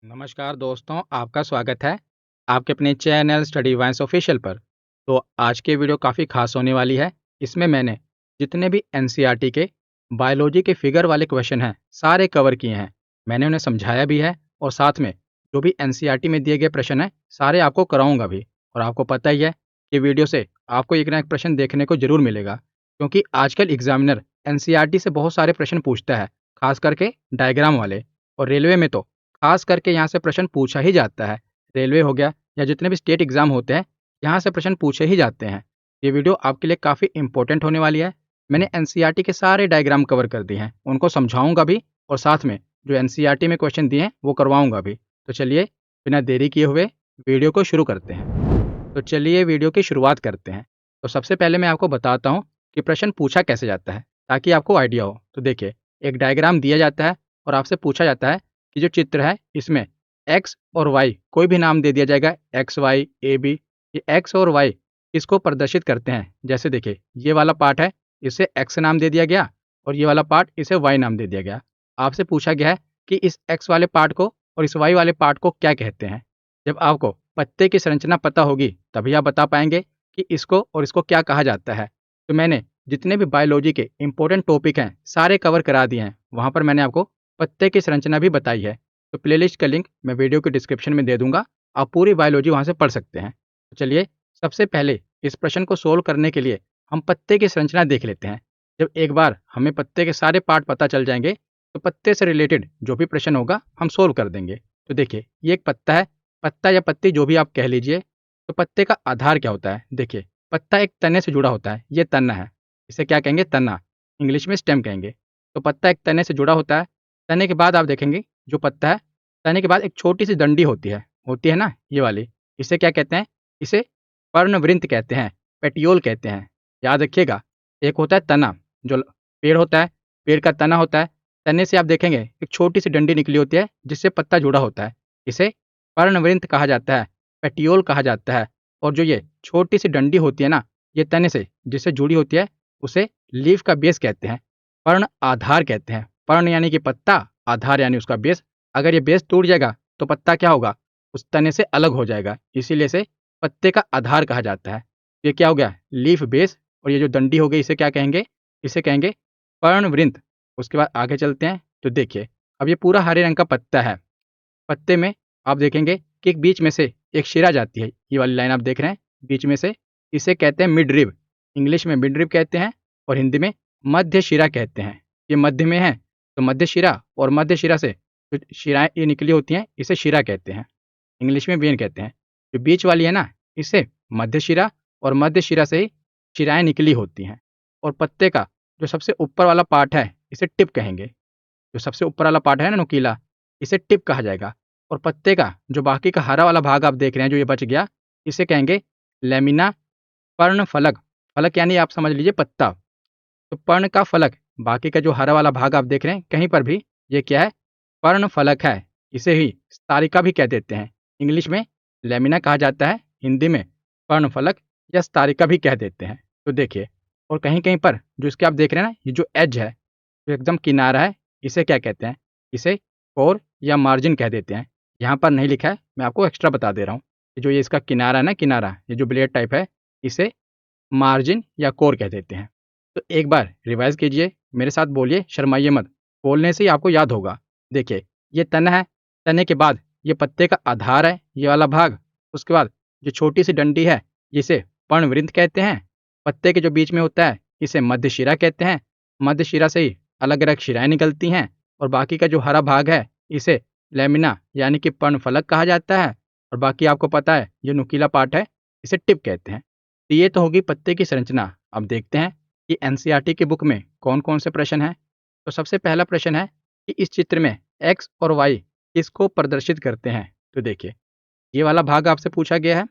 नमस्कार दोस्तों, आपका स्वागत है आपके अपने चैनल स्टडी वाइन्स ऑफिशियल पर। तो आज की वीडियो काफ़ी खास होने वाली है। इसमें मैंने जितने भी एनसीईआरटी के बायोलॉजी के फिगर वाले क्वेश्चन हैं सारे कवर किए हैं। मैंने उन्हें समझाया भी है और साथ में जो भी एनसीईआरटी में दिए गए प्रश्न हैं सारे आपको कराऊंगा भी। और आपको पता ही है कि वीडियो से आपको एक ना एक प्रश्न देखने को जरूर मिलेगा, क्योंकि आजकल एग्जामिनर एनसीईआरटी से बहुत सारे प्रश्न पूछता है, खास करके डायग्राम वाले। और रेलवे में तो खास करके यहाँ से प्रश्न पूछा ही जाता है। रेलवे हो गया या जितने भी स्टेट एग्जाम होते हैं, यहाँ से प्रश्न पूछे ही जाते हैं। ये वीडियो आपके लिए काफ़ी इंपॉर्टेंट होने वाली है। मैंने एनसीईआरटी के सारे डायग्राम कवर कर दिए हैं, उनको समझाऊंगा भी और साथ में जो एनसीईआरटी में क्वेश्चन दिए हैं वो करवाऊंगा भी। तो चलिए बिना देरी किए हुए वीडियो को शुरू करते हैं। तो चलिए वीडियो की शुरुआत करते हैं। तो सबसे पहले मैं आपको बताता हूँ कि प्रश्न पूछा कैसे जाता है, ताकि आपको आइडिया हो। तो देखिए, एक डायग्राम दिया जाता है और आपसे पूछा जाता है कि जो चित्र है इसमें एक्स और वाई कोई भी नाम दे दिया जाएगा, एक्स वाई ए बी। ये एक्स और वाई इसको प्रदर्शित करते हैं। जैसे देखिए, ये वाला पार्ट है, इसे एक्स नाम दे दिया गया और ये वाला पार्ट इसे वाई नाम दे दिया गया। आपसे पूछा गया है कि इस एक्स वाले पार्ट को और इस वाई वाले पार्ट को क्या कहते हैं। जब आपको पत्ते की संरचना पता होगी तभी आप बता पाएंगे कि इसको और इसको क्या कहा जाता है। तो मैंने जितने भी बायोलॉजी के इंपॉर्टेंट टॉपिक हैं सारे कवर करा दिए हैं। वहाँ पर मैंने आपको पत्ते की संरचना भी बताई है। तो प्लेलिस्ट का लिंक मैं वीडियो के डिस्क्रिप्शन में दे दूंगा, आप पूरी बायोलॉजी वहाँ से पढ़ सकते हैं। तो चलिए सबसे पहले इस प्रश्न को सोल्व करने के लिए हम पत्ते की संरचना देख लेते हैं। जब एक बार हमें पत्ते के सारे पार्ट पता चल जाएंगे तो पत्ते से रिलेटेड जो भी प्रश्न होगा हम सोल्व कर देंगे। तो देखिए, ये एक पत्ता है, पत्ता या पत्ती जो भी आप कह लीजिए। तो पत्ते का आधार क्या होता है? देखिए, पत्ता एक तने से जुड़ा होता है, ये तना है, इसे क्या कहेंगे? तना, इंग्लिश में स्टेम कहेंगे। तो पत्ता एक तने से जुड़ा होता है। तने के बाद आप देखेंगे जो पत्ता है, तने के बाद एक छोटी सी डंडी होती है ना, ये वाली, इसे क्या कहते हैं? इसे पर्णवृंत कहते हैं, पेटियोल कहते हैं। याद रखिएगा, एक होता है तना, जो पेड़ होता है, पेड़ का तना होता है। तने से आप देखेंगे एक छोटी सी डंडी निकली होती है जिससे पत्ता जुड़ा होता है, इसे पर्णवृंत कहा जाता है, पेटियोल कहा जाता है। और जो ये छोटी सी डंडी होती है ना, ये तने से जिससे जुड़ी होती है, उसे लीफ का बेस कहते हैं, पर्ण आधार कहते हैं। पर्ण यानी कि पत्ता, आधार यानी उसका बेस। अगर ये बेस टूट जाएगा तो पत्ता क्या होगा? उस तने से अलग हो जाएगा, इसीलिए इसे पत्ते का आधार कहा जाता है। ये क्या हो गया? Leaf base. और ये जो डंडी हो गई इसे क्या कहेंगे? इसे कहेंगे पर्णवृंत। उसके बाद आगे चलते हैं। तो देखिए, अब ये पूरा हरे रंग का पत्ता है। पत्ते में आप देखेंगे कि एक बीच में से एक शिरा जाती है, ये वाली लाइन आप देख रहे हैं बीच में से, इसे कहते हैं मिड रिब। इंग्लिश में मिड रिब कहते हैं और हिंदी में मध्य शिरा कहते हैं। ये मध्य में है तो मध्य शिरा, और मध्य शिरा से जो शिराएं ये निकली होती हैं इसे शिरा कहते हैं, इंग्लिश में वेन कहते हैं। जो बीच वाली है ना, इसे मध्य शिरा, और मध्य शिरा से ही शिराएं निकली होती हैं। और पत्ते का जो सबसे ऊपर वाला पार्ट है इसे टिप कहेंगे। जो सबसे ऊपर वाला पार्ट है ना, नुकीला, इसे टिप कहा जाएगा। और पत्ते का जो बाकी का हरा वाला भाग आप देख रहे हैं जो ये बच गया, इसे कहेंगे लेमिना पर्णफलक। फलक यानी आप समझ लीजिए पत्ता। तो पर्ण का फलक, बाकी का जो हरा वाला भाग आप देख रहे हैं कहीं पर भी, ये क्या है? पर्णफलक है। इसे ही स्तरिका भी कह देते हैं। इंग्लिश में लेमिना कहा जाता है, हिंदी में पर्णफलक या स्तरिका भी कह देते हैं। तो देखिए, और कहीं कहीं पर जो इसके आप देख रहे हैं ना, ये जो एज है, जो एकदम किनारा है, इसे क्या कहते हैं? इसे कोर या मार्जिन कह देते हैं। यहाँ पर नहीं लिखा है, मैं आपको एक्स्ट्रा बता दे रहा हूँ। जो ये इसका किनारा है ना, किनारा, ये जो ब्लेड टाइप है, इसे मार्जिन या कोर कह देते हैं। तो एक बार रिवाइज कीजिए, मेरे साथ बोलिए, शर्माइए मत, बोलने से ही आपको याद होगा। देखिए, ये तना है, तने के बाद ये पत्ते का आधार है, ये वाला भाग। उसके बाद जो छोटी सी डंडी है, जिसे पर्णवृंत कहते हैं। पत्ते के जो बीच में होता है इसे मध्य शिरा कहते हैं। मध्य शिरा से ही अलग अलग शिराएं निकलती हैं। और बाकी का जो हरा भाग है इसे लेमिना यानी कि पर्णफलक कहा जाता है। और बाकी आपको पता है जो नुकीला पार्ट है इसे टिप कहते हैं। तो ये तो होगी पत्ते की संरचना। अब देखते हैं कि एनसीईआरटी की बुक में कौन कौन से प्रश्न हैं। तो सबसे पहला प्रश्न है कि इस चित्र में एक्स और वाई किसको प्रदर्शित करते हैं। तो देखिए, ये वाला भाग आपसे पूछा गया है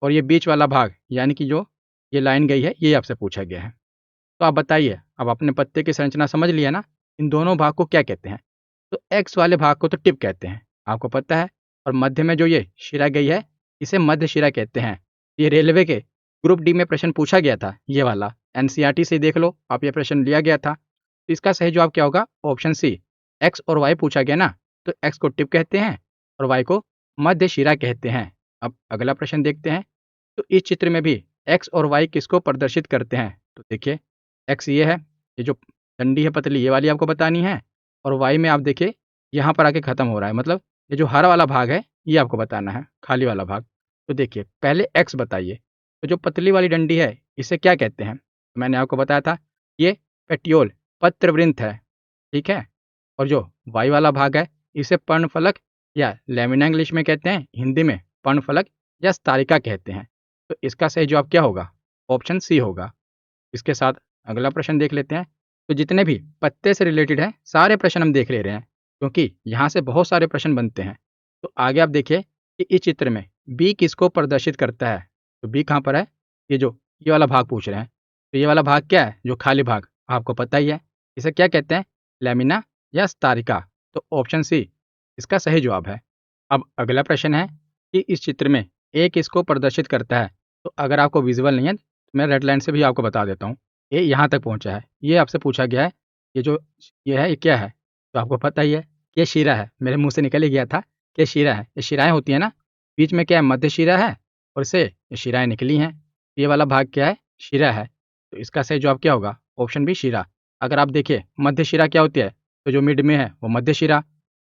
और ये बीच वाला भाग यानी कि जो ये लाइन गई है ये आपसे पूछा गया है। तो आप बताइए, अब आपने पत्ते की संरचना समझ लिया ना, इन दोनों भाग को क्या कहते हैं? तो एक्स वाले भाग को तो टिप कहते हैं, आपको पता है। और मध्य में जो ये शिरा गई है इसे मध्य शिरा कहते हैं। ये रेलवे के ग्रुप डी में प्रश्न पूछा गया था, ये वाला एनसीईआरटी से देख लो आप, ये प्रश्न लिया गया था। तो इसका सही जवाब क्या होगा? ऑप्शन सी, एक्स और वाई पूछा गया ना, तो एक्स को टिप कहते हैं और वाई को मध्य शिरा कहते हैं। अब अगला प्रश्न देखते हैं। तो इस चित्र में भी एक्स और वाई किसको प्रदर्शित करते हैं? तो देखिए, एक्स ये है, ये जो डंडी है पतली ये वाली आपको बतानी है, और वाई में आप देखिए यहाँ पर आके खत्म हो रहा है, मतलब ये जो हरा वाला भाग है ये आपको बताना है, खाली वाला भाग। तो देखिए पहले एक्स बताइए। तो जो पतली वाली डंडी है इसे क्या कहते हैं? तो मैंने आपको बताया था ये पेटियोल, पत्रवृंत है, ठीक है। और जो वाई वाला भाग है इसे पर्णफलक या लैमिना इंग्लिश में कहते हैं, हिंदी में पर्णफलक या स्तारिका कहते हैं। तो इसका सही जवाब क्या होगा? ऑप्शन सी होगा। इसके साथ अगला प्रश्न देख लेते हैं। तो जितने भी पत्ते से रिलेटेड हैं सारे प्रश्न हम देख ले रहे हैं, क्योंकि यहाँ से बहुत सारे प्रश्न बनते हैं। तो आगे आप देखिए कि इस चित्र में बी किसको प्रदर्शित करता है? तो बी कहाँ पर है? ये वाला भाग पूछ रहे हैं। तो ये वाला भाग क्या है? जो खाली भाग, आपको पता ही है। इसे क्या कहते हैं? लैमिना या स्तारिका। तो ऑप्शन सी इसका सही जवाब है। अब अगला प्रश्न है कि इस चित्र में ए किसको प्रदर्शित करता है? तो अगर आपको विजुअल नहीं है तो मैं रेड लाइन से भी आपको बता देता हूँ। ए यहाँ तक पहुँचा है, ये आपसे पूछा गया है। ये जो ये है ये क्या है? तो आपको पता ही है कि ये शिरा है। मेरे मुंह से निकल ही गया था कि ये शिरा है। ये शिराएँ होती हैं ना, बीच में क्या है? मध्य शिरा है, और इससे ये शिराएँ निकली हैं। ये वाला भाग क्या है? शिरा है। तो इसका सही जवाब क्या होगा? ऑप्शन बी शिरा। अगर आप देखिए मध्य शिरा क्या होती है? तो जो मिड में है वो मध्य शिरा।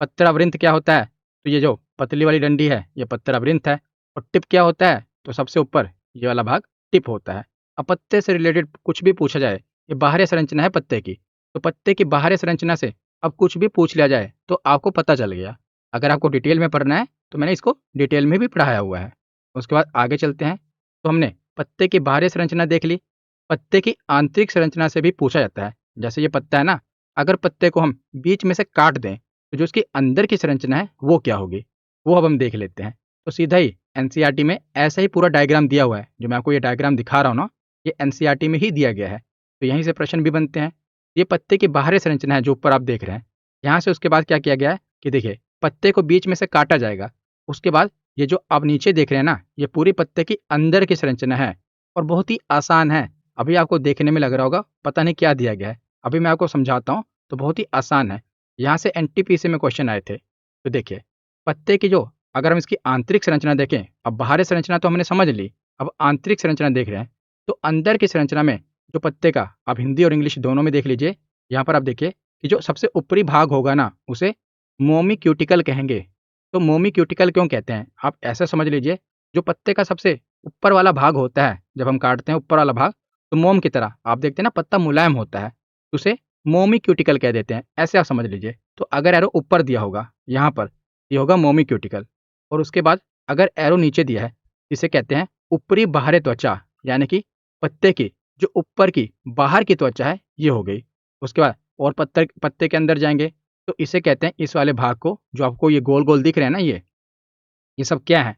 पत्रावृंत क्या होता है? तो ये जो पतली वाली डंडी है ये पत्रावृंत है। और टिप क्या होता है? तो सबसे ऊपर ये वाला भाग टिप होता है। अब पत्ते से रिलेटेड कुछ भी पूछा जाए, ये बाहरी संरचना है पत्ते की, तो पत्ते की बाहरी संरचना से अब कुछ भी पूछ लिया जाए तो आपको पता चल गया। अगर आपको डिटेल में पढ़ना है तो मैंने इसको डिटेल में भी पढ़ाया हुआ है। उसके बाद आगे चलते हैं। तो हमने पत्ते की बाहरी संरचना देख ली। पत्ते की आंतरिक संरचना से भी पूछा जाता है। जैसे ये पत्ता है ना, अगर पत्ते को हम बीच में से काट दें तो जो उसके अंदर की संरचना है वो क्या होगी, वो अब हम देख लेते हैं। तो सीधा ही एनसीईआरटी में ऐसा ही पूरा डायग्राम दिया हुआ है। जो मैं आपको ये डायग्राम दिखा रहा हूँ ना, ये एनसीईआरटी में ही दिया गया है। तो यहीं से प्रश्न भी बनते हैं। ये पत्ते की बाहरी संरचना है जो ऊपर आप देख रहे हैं। यहाँ से उसके बाद क्या किया गया है कि देखिए पत्ते को बीच में से काटा जाएगा। उसके बाद ये जो आप नीचे देख रहे हैं ना, ये पूरी पत्ते की अंदर की संरचना है, और बहुत ही आसान है। अभी आपको देखने में लग रहा होगा पता नहीं क्या दिया गया है, अभी मैं आपको समझाता हूँ। तो बहुत ही आसान है। यहाँ से एनटीपीसी में क्वेश्चन आए थे। तो देखिए पत्ते की जो, अगर हम इसकी आंतरिक संरचना देखें, अब बाहरी संरचना तो हमने समझ ली, अब आंतरिक संरचना देख रहे हैं। तो अंदर की संरचना में जो पत्ते का, आप हिंदी और इंग्लिश दोनों में देख लीजिए। यहाँ पर आप देखिए कि जो सबसे ऊपरी भाग होगा ना उसे मोमी क्यूटिकल कहेंगे। तो मोमी क्यूटिकल क्यों कहते हैं? आप ऐसा समझ लीजिए, जो पत्ते का सबसे ऊपर वाला भाग होता है, जब हम काटते हैं ऊपर वाला भाग, तो मोम की तरह आप देखते हैं ना पत्ता मुलायम होता है, तो उसे मोमी क्यूटिकल कह देते हैं। ऐसे आप समझ लीजिए। तो अगर एरो ऊपर दिया होगा यहाँ पर, ये होगा मोमी क्यूटिकल। और उसके बाद अगर एरो नीचे दिया है, इसे कहते हैं ऊपरी बाहरी त्वचा, यानी कि पत्ते की जो ऊपर की बाहर की त्वचा है ये हो गई। उसके बाद और पत्ते के अंदर जाएंगे तो इसे कहते हैं, इस वाले भाग को जो आपको ये गोल गोल दिख रहे हैं ना, ये सब क्या है?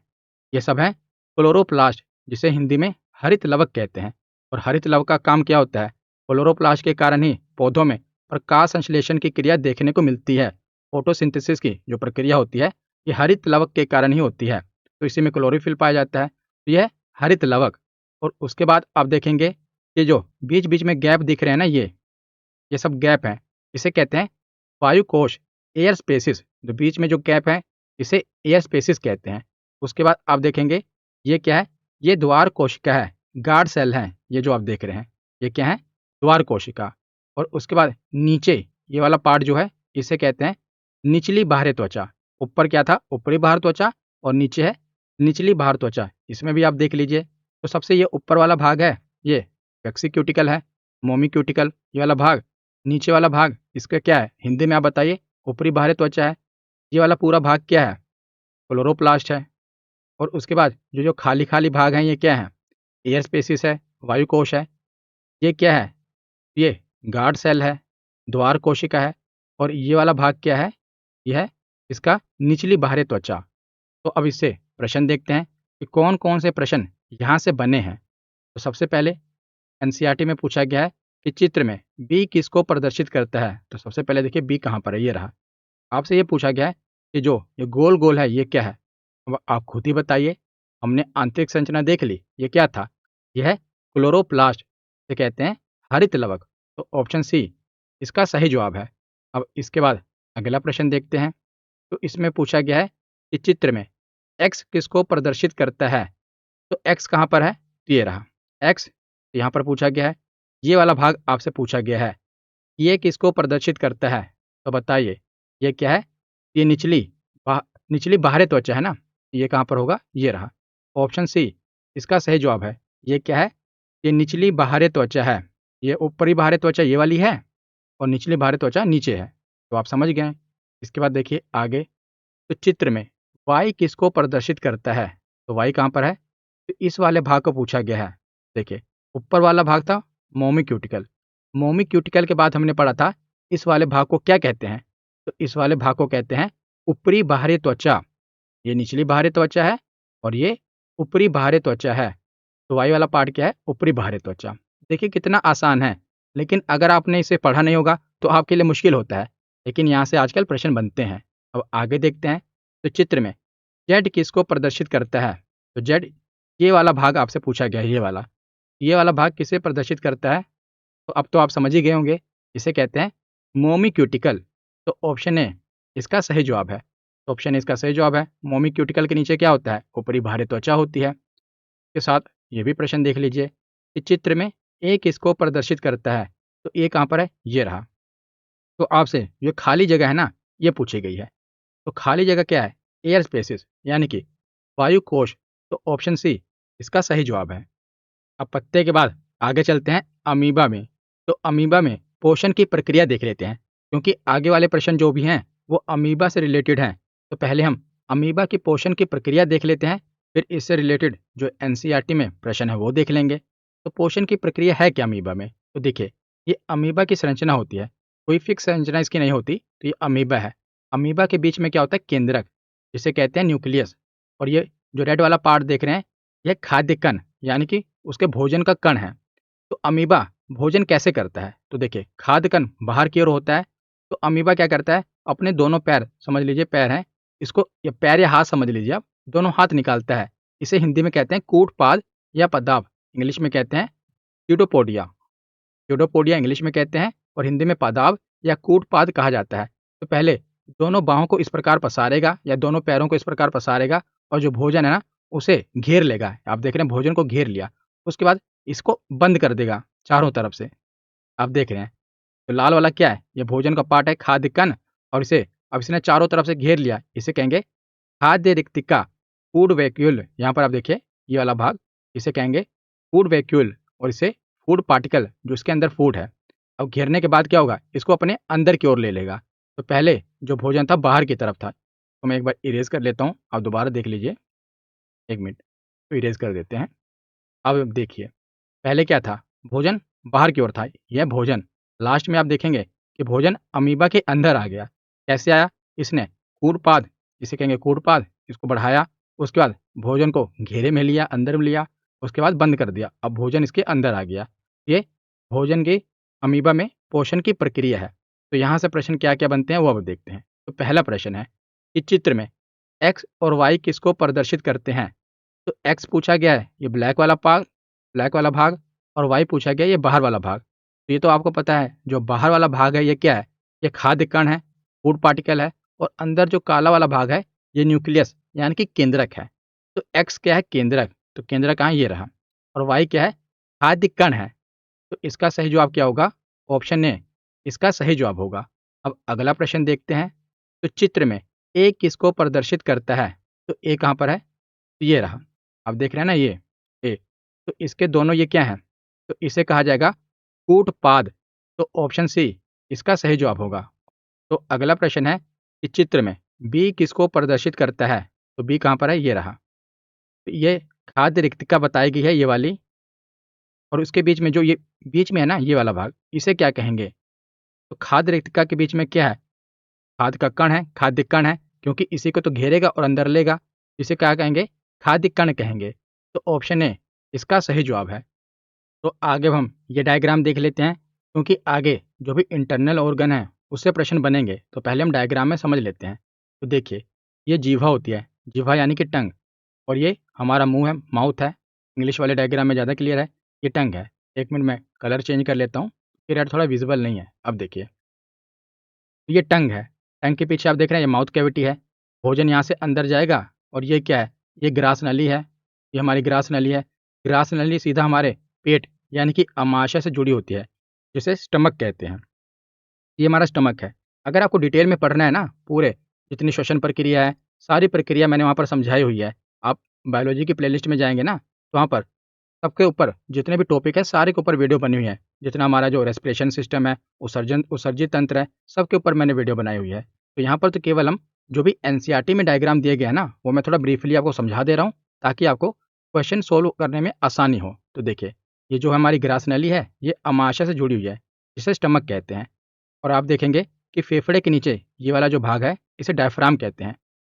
ये सब है क्लोरोप्लास्ट, जिसे हिंदी में हरित लवक कहते हैं। और हरित लवक का काम क्या होता है? क्लोरोप्लास्ट के कारण ही पौधों में प्रकाश संश्लेषण की क्रिया देखने को मिलती है। फोटोसिंथेसिस की जो प्रक्रिया होती है ये हरित लवक के कारण ही होती है। तो इसी में क्लोरोफिल पाया जाता है। तो यह हरित लवक। और उसके बाद आप देखेंगे कि जो बीच बीच में गैप दिख रहे हैं ना, ये सब गैप हैं, इसे कहते हैं वायु कोश, एयर स्पेसिस। जो बीच में जो गैप है इसे एयर स्पेसिस कहते हैं। उसके बाद आप देखेंगे ये क्या है? ये द्वार कोशिका है, गार्ड सेल है। ये जो आप देख रहे हैं ये क्या है? द्वार कोशिका। और उसके बाद नीचे ये वाला पार्ट जो है इसे कहते हैं निचली बाह्य त्वचा। ऊपर क्या था? ऊपरी बाह्य त्वचा, और नीचे है निचली बाह्य त्वचा। इसमें भी आप देख लीजिए। तो सबसे ये ऊपर वाला भाग है ये वेक्सिक्यूटिकल है, मोमिक्यूटिकल ये वाला भाग। नीचे वाला भाग इसका क्या है? हिंदी में आप बताइए। ऊपरी बाह्य त्वचा है। ये वाला पूरा भाग क्या है? क्लोरोप्लास्ट है। और उसके बाद जो जो खाली खाली भाग हैं ये क्या है? एयर स्पेसिस है, वायु कोश है। ये क्या है? ये गार्ड सेल है, द्वार कोशिका है। और ये वाला भाग क्या है? यह है इसका निचली बाह्य त्वचा। तो अब इससे प्रश्न देखते हैं कि कौन कौन से प्रश्न यहाँ से बने हैं। तो सबसे पहले एनसीईआरटी में पूछा गया है कि चित्र में बी किसको प्रदर्शित करता है। तो सबसे पहले देखिए बी कहाँ पर है, ये रहा। आपसे ये पूछा गया है कि जो ये गोल गोल है ये क्या है। अब आप खुद ही बताइए। हमने आंतरिक संरचना देख ली, ये क्या था? यह है क्लोरोप्लास्ट, से कहते हैं हरित लवक। तो ऑप्शन सी इसका सही जवाब है। अब इसके बाद अगला प्रश्न देखते हैं। तो इसमें पूछा गया है इस चित्र में एक्स किसको प्रदर्शित करता है? तो एक्स कहाँ पर है? तो ये रहा एक्स, यहाँ पर पूछा गया है। ये वाला भाग आपसे पूछा गया है, ये किसको प्रदर्शित करता है? तो बताइए, ये क्या है? ये बा, निचली बाहरी त्वचा है ना, ये कहाँ पर होगा? ये रहा ऑप्शन सी इसका सही जवाब है। ये क्या है? ये निचली बाहरी त्वचा है। ये ऊपरी बाहरी त्वचा ये वाली है और निचली बाहरी त्वचा नीचे है। तो आप समझ गए। इसके बाद देखिए आगे, तो चित्र में वाई किसको प्रदर्शित करता है? तो वाई कहाँ पर है? तो इस वाले भाग को पूछा गया है। देखिए, ऊपर वाला भाग था मोमी क्यूटिकल। मोमी क्यूटिकल के बाद हमने पढ़ा था इस वाले भाग को क्या कहते हैं? तो इस वाले भाग को कहते हैं ऊपरी बाहरी त्वचा। ये निचली बाहरी त्वचा है और ये ऊपरी बाहरी त्वचा है। तो वाई वाला पार्ट क्या है? ऊपरी बाहरी त्वचा। देखिए कितना आसान है, लेकिन अगर आपने इसे पढ़ा नहीं होगा तो आपके लिए मुश्किल होता है। लेकिन यहाँ से आजकल प्रश्न बनते हैं। अब आगे देखते हैं। तो चित्र में जेड किसको प्रदर्शित करता है? तो जेड, ये वाला भाग आपसे पूछा गया है। ये वाला भाग किसे प्रदर्शित करता है? तो अब तो आप समझ ही गए होंगे, इसे कहते हैं मोमी क्यूटिकल। तो ऑप्शन ए इसका सही जवाब है। तो ऑप्शन ए इसका सही जवाब है। मोमी क्यूटिकल के नीचे क्या होता है? ऊपरी बाहरी त्वचा होती है। के साथ ये भी प्रश्न देख लीजिए। इस चित्र में ए किसको प्रदर्शित करता है? तो ए कहाँ पर है? ये रहा। तो आपसे जो खाली जगह है ना, ये पूछी गई है। तो खाली जगह क्या है? एयर स्पेसिस, यानी कि वायु कोश। तो ऑप्शन सी इसका सही जवाब है। अब पत्ते के बाद आगे चलते हैं अमीबा में। तो अमीबा में पोषण की प्रक्रिया देख लेते हैं, क्योंकि आगे वाले प्रश्न जो भी हैं वो अमीबा से रिलेटेड हैं। तो पहले हम अमीबा की पोषण की प्रक्रिया देख लेते हैं, फिर इससे रिलेटेड जो एनसीईआरटी में प्रश्न है वो देख लेंगे। तो पोषण की प्रक्रिया है क्या अमीबा में? तो देखिए, ये अमीबा की संरचना होती है, कोई फिक्स संरचना इसकी नहीं होती। तो ये अमीबा है। अमीबा के बीच में क्या होता है? केंद्रक, जिसे कहते हैं न्यूक्लियस। और ये जो रेड वाला पार्ट देख रहे हैं, यह खाद्य कण, यानी कि उसके भोजन का कण है। तो अमीबा भोजन कैसे करता है? तो देखिए, खाद्य कण बाहर की ओर होता है। तो अमीबा क्या करता है? अपने दोनों पैर, समझ लीजिए पैर हैं, इसको या पैर या हाथ समझ लीजिए आप, दोनों हाथ निकालता है। इसे हिंदी में कहते हैं कूटपाद या पदाव, इंग्लिश में कहते हैं यूडोपोडिया। यूडोपोडिया इंग्लिश में कहते हैं और हिंदी में पादाव या कूटपाद कहा जाता है। तो पहले दोनों बाहों को इस प्रकार पसारेगा या दोनों पैरों को इस प्रकार पसारेगा और जो भोजन है ना, उसे घेर लेगा। आप देख रहे हैं भोजन को घेर लिया। उसके बाद इसको बंद कर देगा चारों तरफ से। आप देख रहे हैं, तो लाल वाला क्या है? ये भोजन का पार्ट है, खाद्य कण। और इसे अब इसने चारों तरफ से घेर लिया, इसे कहेंगे खाद्य रिक्तिका, फूड वैक्यूल। यहाँ पर आप देखिए ये वाला भाग, इसे कहेंगे फूड वैक्यूल। और इसे फूड पार्टिकल, जो इसके अंदर फूड है। अब घेरने के बाद क्या होगा? इसको अपने अंदर की ओर ले लेगा। तो पहले जो भोजन था बाहर की तरफ था। तो मैं एक बार इरेज कर लेता हूँ, आप दोबारा देख लीजिए। एक मिनट, तो इरेज कर देते हैं। अब देखिए, पहले क्या था? भोजन बाहर की ओर था। यह भोजन लास्ट में आप देखेंगे कि भोजन अमीबा के अंदर आ गया। कैसे आया? इसने कूटपाद, जिसे कहेंगे कूटपाद, इसको बढ़ाया। उसके बाद भोजन को घेरे में लिया, अंदर में लिया। उसके बाद बंद कर दिया। अब भोजन इसके अंदर आ गया। ये भोजन की अमीबा में पोषण की प्रक्रिया है। तो यहाँ से प्रश्न क्या क्या बनते हैं वो अब देखते हैं। तो पहला प्रश्न है, इस चित्र में एक्स और वाई किसको प्रदर्शित करते हैं? तो एक्स पूछा गया है, ये ब्लैक वाला भाग, और वाई पूछा गया ये बाहर वाला भाग। तो ये तो आपको पता है, जो बाहर वाला भाग है ये क्या है? ये खाद्य कण है, फूड पार्टिकल है। और अंदर जो काला वाला भाग है, ये न्यूक्लियस यानी कि केंद्रक है। तो एक्स क्या है? केंद्रक। तो केंद्रक कहाँ? ये रहा। और वाई क्या है? खाद्य कण है। तो इसका सही जवाब क्या होगा? ऑप्शन ए इसका सही जवाब होगा। अब अगला प्रश्न देखते हैं। तो चित्र में ए किसको प्रदर्शित करता है? तो ए कहाँ पर है? तो ये रहा। आप देख रहे हैं ना ये ए। तो इसके दोनों ये क्या हैं? तो इसे कहा जाएगा कूटपाद। तो ऑप्शन सी इसका सही जवाब होगा। तो अगला प्रश्न है, इस चित्र में बी किसको प्रदर्शित करता है? तो बी कहाँ पर है? ये रहा। तो ये खाद्य रिक्तिका बताई गई है, ये वाली। और उसके बीच में जो ये बीच में है ना, ये वाला भाग, इसे क्या कहेंगे? तो खाद्य रिक्तिका के बीच में क्या है? खाद्य का कण है, खाद्य कण है, क्योंकि इसी को तो घेरेगा और अंदर लेगा। इसे क्या कहेंगे? खाद्य कण कहेंगे। तो ऑप्शन ए इसका सही जवाब है। तो आगे अब हम ये डायग्राम देख लेते हैं, क्योंकि आगे जो भी इंटरनल ऑर्गन है उससे प्रश्न बनेंगे। तो पहले हम डायग्राम में समझ लेते हैं। तो देखिए, ये जीवा होती है, जीवा यानी कि टंग। और ये हमारा मुंह है, माउथ है। इंग्लिश वाले डायग्राम में ज़्यादा क्लियर है। ये टंग है। एक मिनट में कलर चेंज कर लेता हूँ, फिर यार थोड़ा विजिबल नहीं है। अब देखिए, ये टंग है। टंग के पीछे आप देख रहे हैं ये माउथ कैविटी है। भोजन यहाँ से अंदर जाएगा और ये क्या है, ये ग्रास नली है, ये हमारी ग्रास नली है। ग्रास नली सीधा हमारे पेट यानी कि अमाशय से जुड़ी होती है, जिसे स्टमक कहते हैं। ये हमारा स्टमक है। अगर आपको डिटेल में पढ़ना है ना, पूरे जितनी श्वसन प्रक्रिया है, सारी प्रक्रिया मैंने वहाँ पर समझाई हुई है। आप बायोलॉजी की प्लेलिस्ट में जाएँगे ना, तो वहाँ पर सबके ऊपर जितने भी टॉपिक है, सारे के ऊपर वीडियो बनी हुई है। जितना हमारा जो रेस्पिरेशन सिस्टम है, उत्सर्जित तंत्र है, सबके ऊपर मैंने वीडियो बनाई हुई है। तो यहाँ पर तो केवल हम जो भी एनसीईआरटी में डायग्राम दिए गए हैं ना, वो मैं थोड़ा ब्रीफली आपको समझा दे रहा हूँ, ताकि आपको क्वेश्चन सोल्व करने में आसानी हो। तो देखिए, ये जो हमारी ग्रास नली है, ये अमाशय से जुड़ी हुई है, जिसे स्टमक कहते हैं। और आप देखेंगे कि फेफड़े के नीचे ये वाला जो भाग है, इसे डायफ्राम कहते हैं।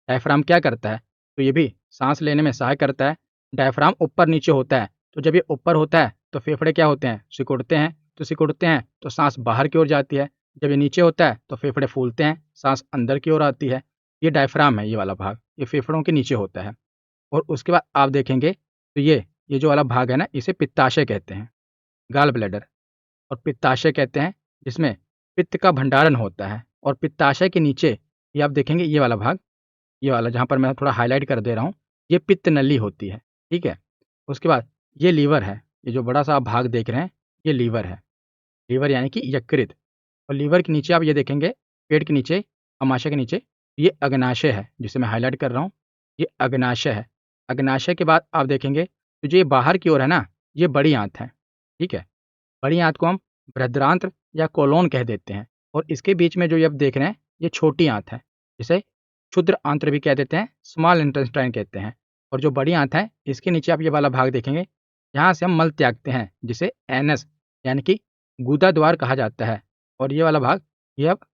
डायफ्राम क्या करता है? तो ये भी सांस लेने में सहाय करता है। डायफ्राम ऊपर नीचे होता है, तो जब ये ऊपर होता है तो फेफड़े क्या होते हैं? सिकुड़ते हैं। तो सिकुड़ते हैं तो सांस बाहर की ओर जाती है। जब ये नीचे होता है तो फेफड़े फूलते हैं, सांस अंदर की ओर आती है। ये डायफ्राम है, ये वाला भाग, ये फेफड़ों के नीचे होता है। और उसके बाद आप देखेंगे तो ये जो वाला भाग है ना, इसे पित्ताशय कहते हैं, गॉल ब्लैडर। और पित्ताशय कहते हैं जिसमें पित्त का भंडारण होता है। और पित्ताशय के नीचे ये आप देखेंगे, ये वाला भाग, ये वाला जहाँ पर मैं थोड़ा हाईलाइट कर दे रहा हूँ, ये पित्त नली होती है। ठीक है। उसके बाद ये लीवर है, ये जो बड़ा सा आप भाग देख रहे हैं, ये लीवर है। लीवर यानी कि यकृत। और लीवर के नीचे आप ये देखेंगे, पेट के नीचे, अमाशय के नीचे, ये अग्नाशय है, जिसे मैं हाईलाइट कर रहा हूँ, ये अग्नाशय है। अग्नाशय के बाद आप देखेंगे तो जो ये बाहर की ओर है ना, ये बड़ी आंत है। ठीक है। बड़ी आंत को हम बृहदान्त्र या कोलोन कह देते हैं। और इसके बीच में जो ये आप देख रहे हैं, ये छोटी आंत है, जिसे क्षुद्र आंत्र भी कह देते हैं, स्मॉल इंटेस्टाइन कहते हैं। और जो बड़ी आंत है, इसके नीचे आप ये वाला भाग देखेंगे, यहाँ से हम मल त्यागते हैं, जिसे एनस यानी कि गुदा द्वार कहा जाता है। और ये वाला भाग, ये अब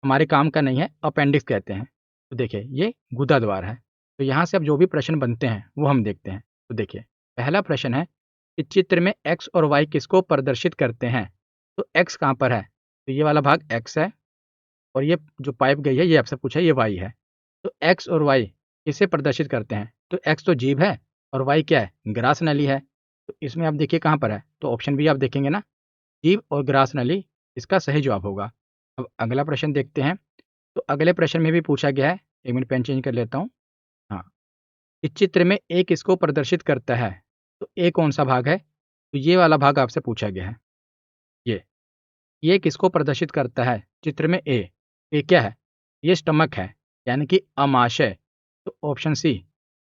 हमारे काम का नहीं है, अपेंडिक्स कहते हैं। तो देखिए, ये गुदा द्वार है। तो यहाँ से अब जो भी प्रश्न बनते हैं वो हम देखते हैं। तो देखिए, पहला प्रश्न है कि चित्र में एक्स और वाई किसको प्रदर्शित करते हैं? तो एक्स कहाँ पर है? तो ये वाला भाग एक्स है, और ये जो पाइप गई है, ये आपसे पूछा है, ये वाई है। तो एक्स और वाई किसे प्रदर्शित करते हैं? तो एक्स तो जीभ है, और वाई क्या है? ग्रास नली है। तो इसमें आप देखिए कहाँ पर है, तो ऑप्शन बी आप देखेंगे ना, जीभ और ग्रास नली, इसका सही जवाब होगा। अब अगला प्रश्न देखते हैं। तो अगले प्रश्न में भी पूछा गया है, एक मिनट पेन चेंज कर लेता हूँ। हाँ, इस चित्र में ए किसको प्रदर्शित करता है? तो ए कौन सा भाग है? तो ये वाला भाग आपसे पूछा गया है। ये ये किसको प्रदर्शित करता है चित्र में? ए क्या है? ये स्टमक है, यानी कि अमाशय। तो ऑप्शन सी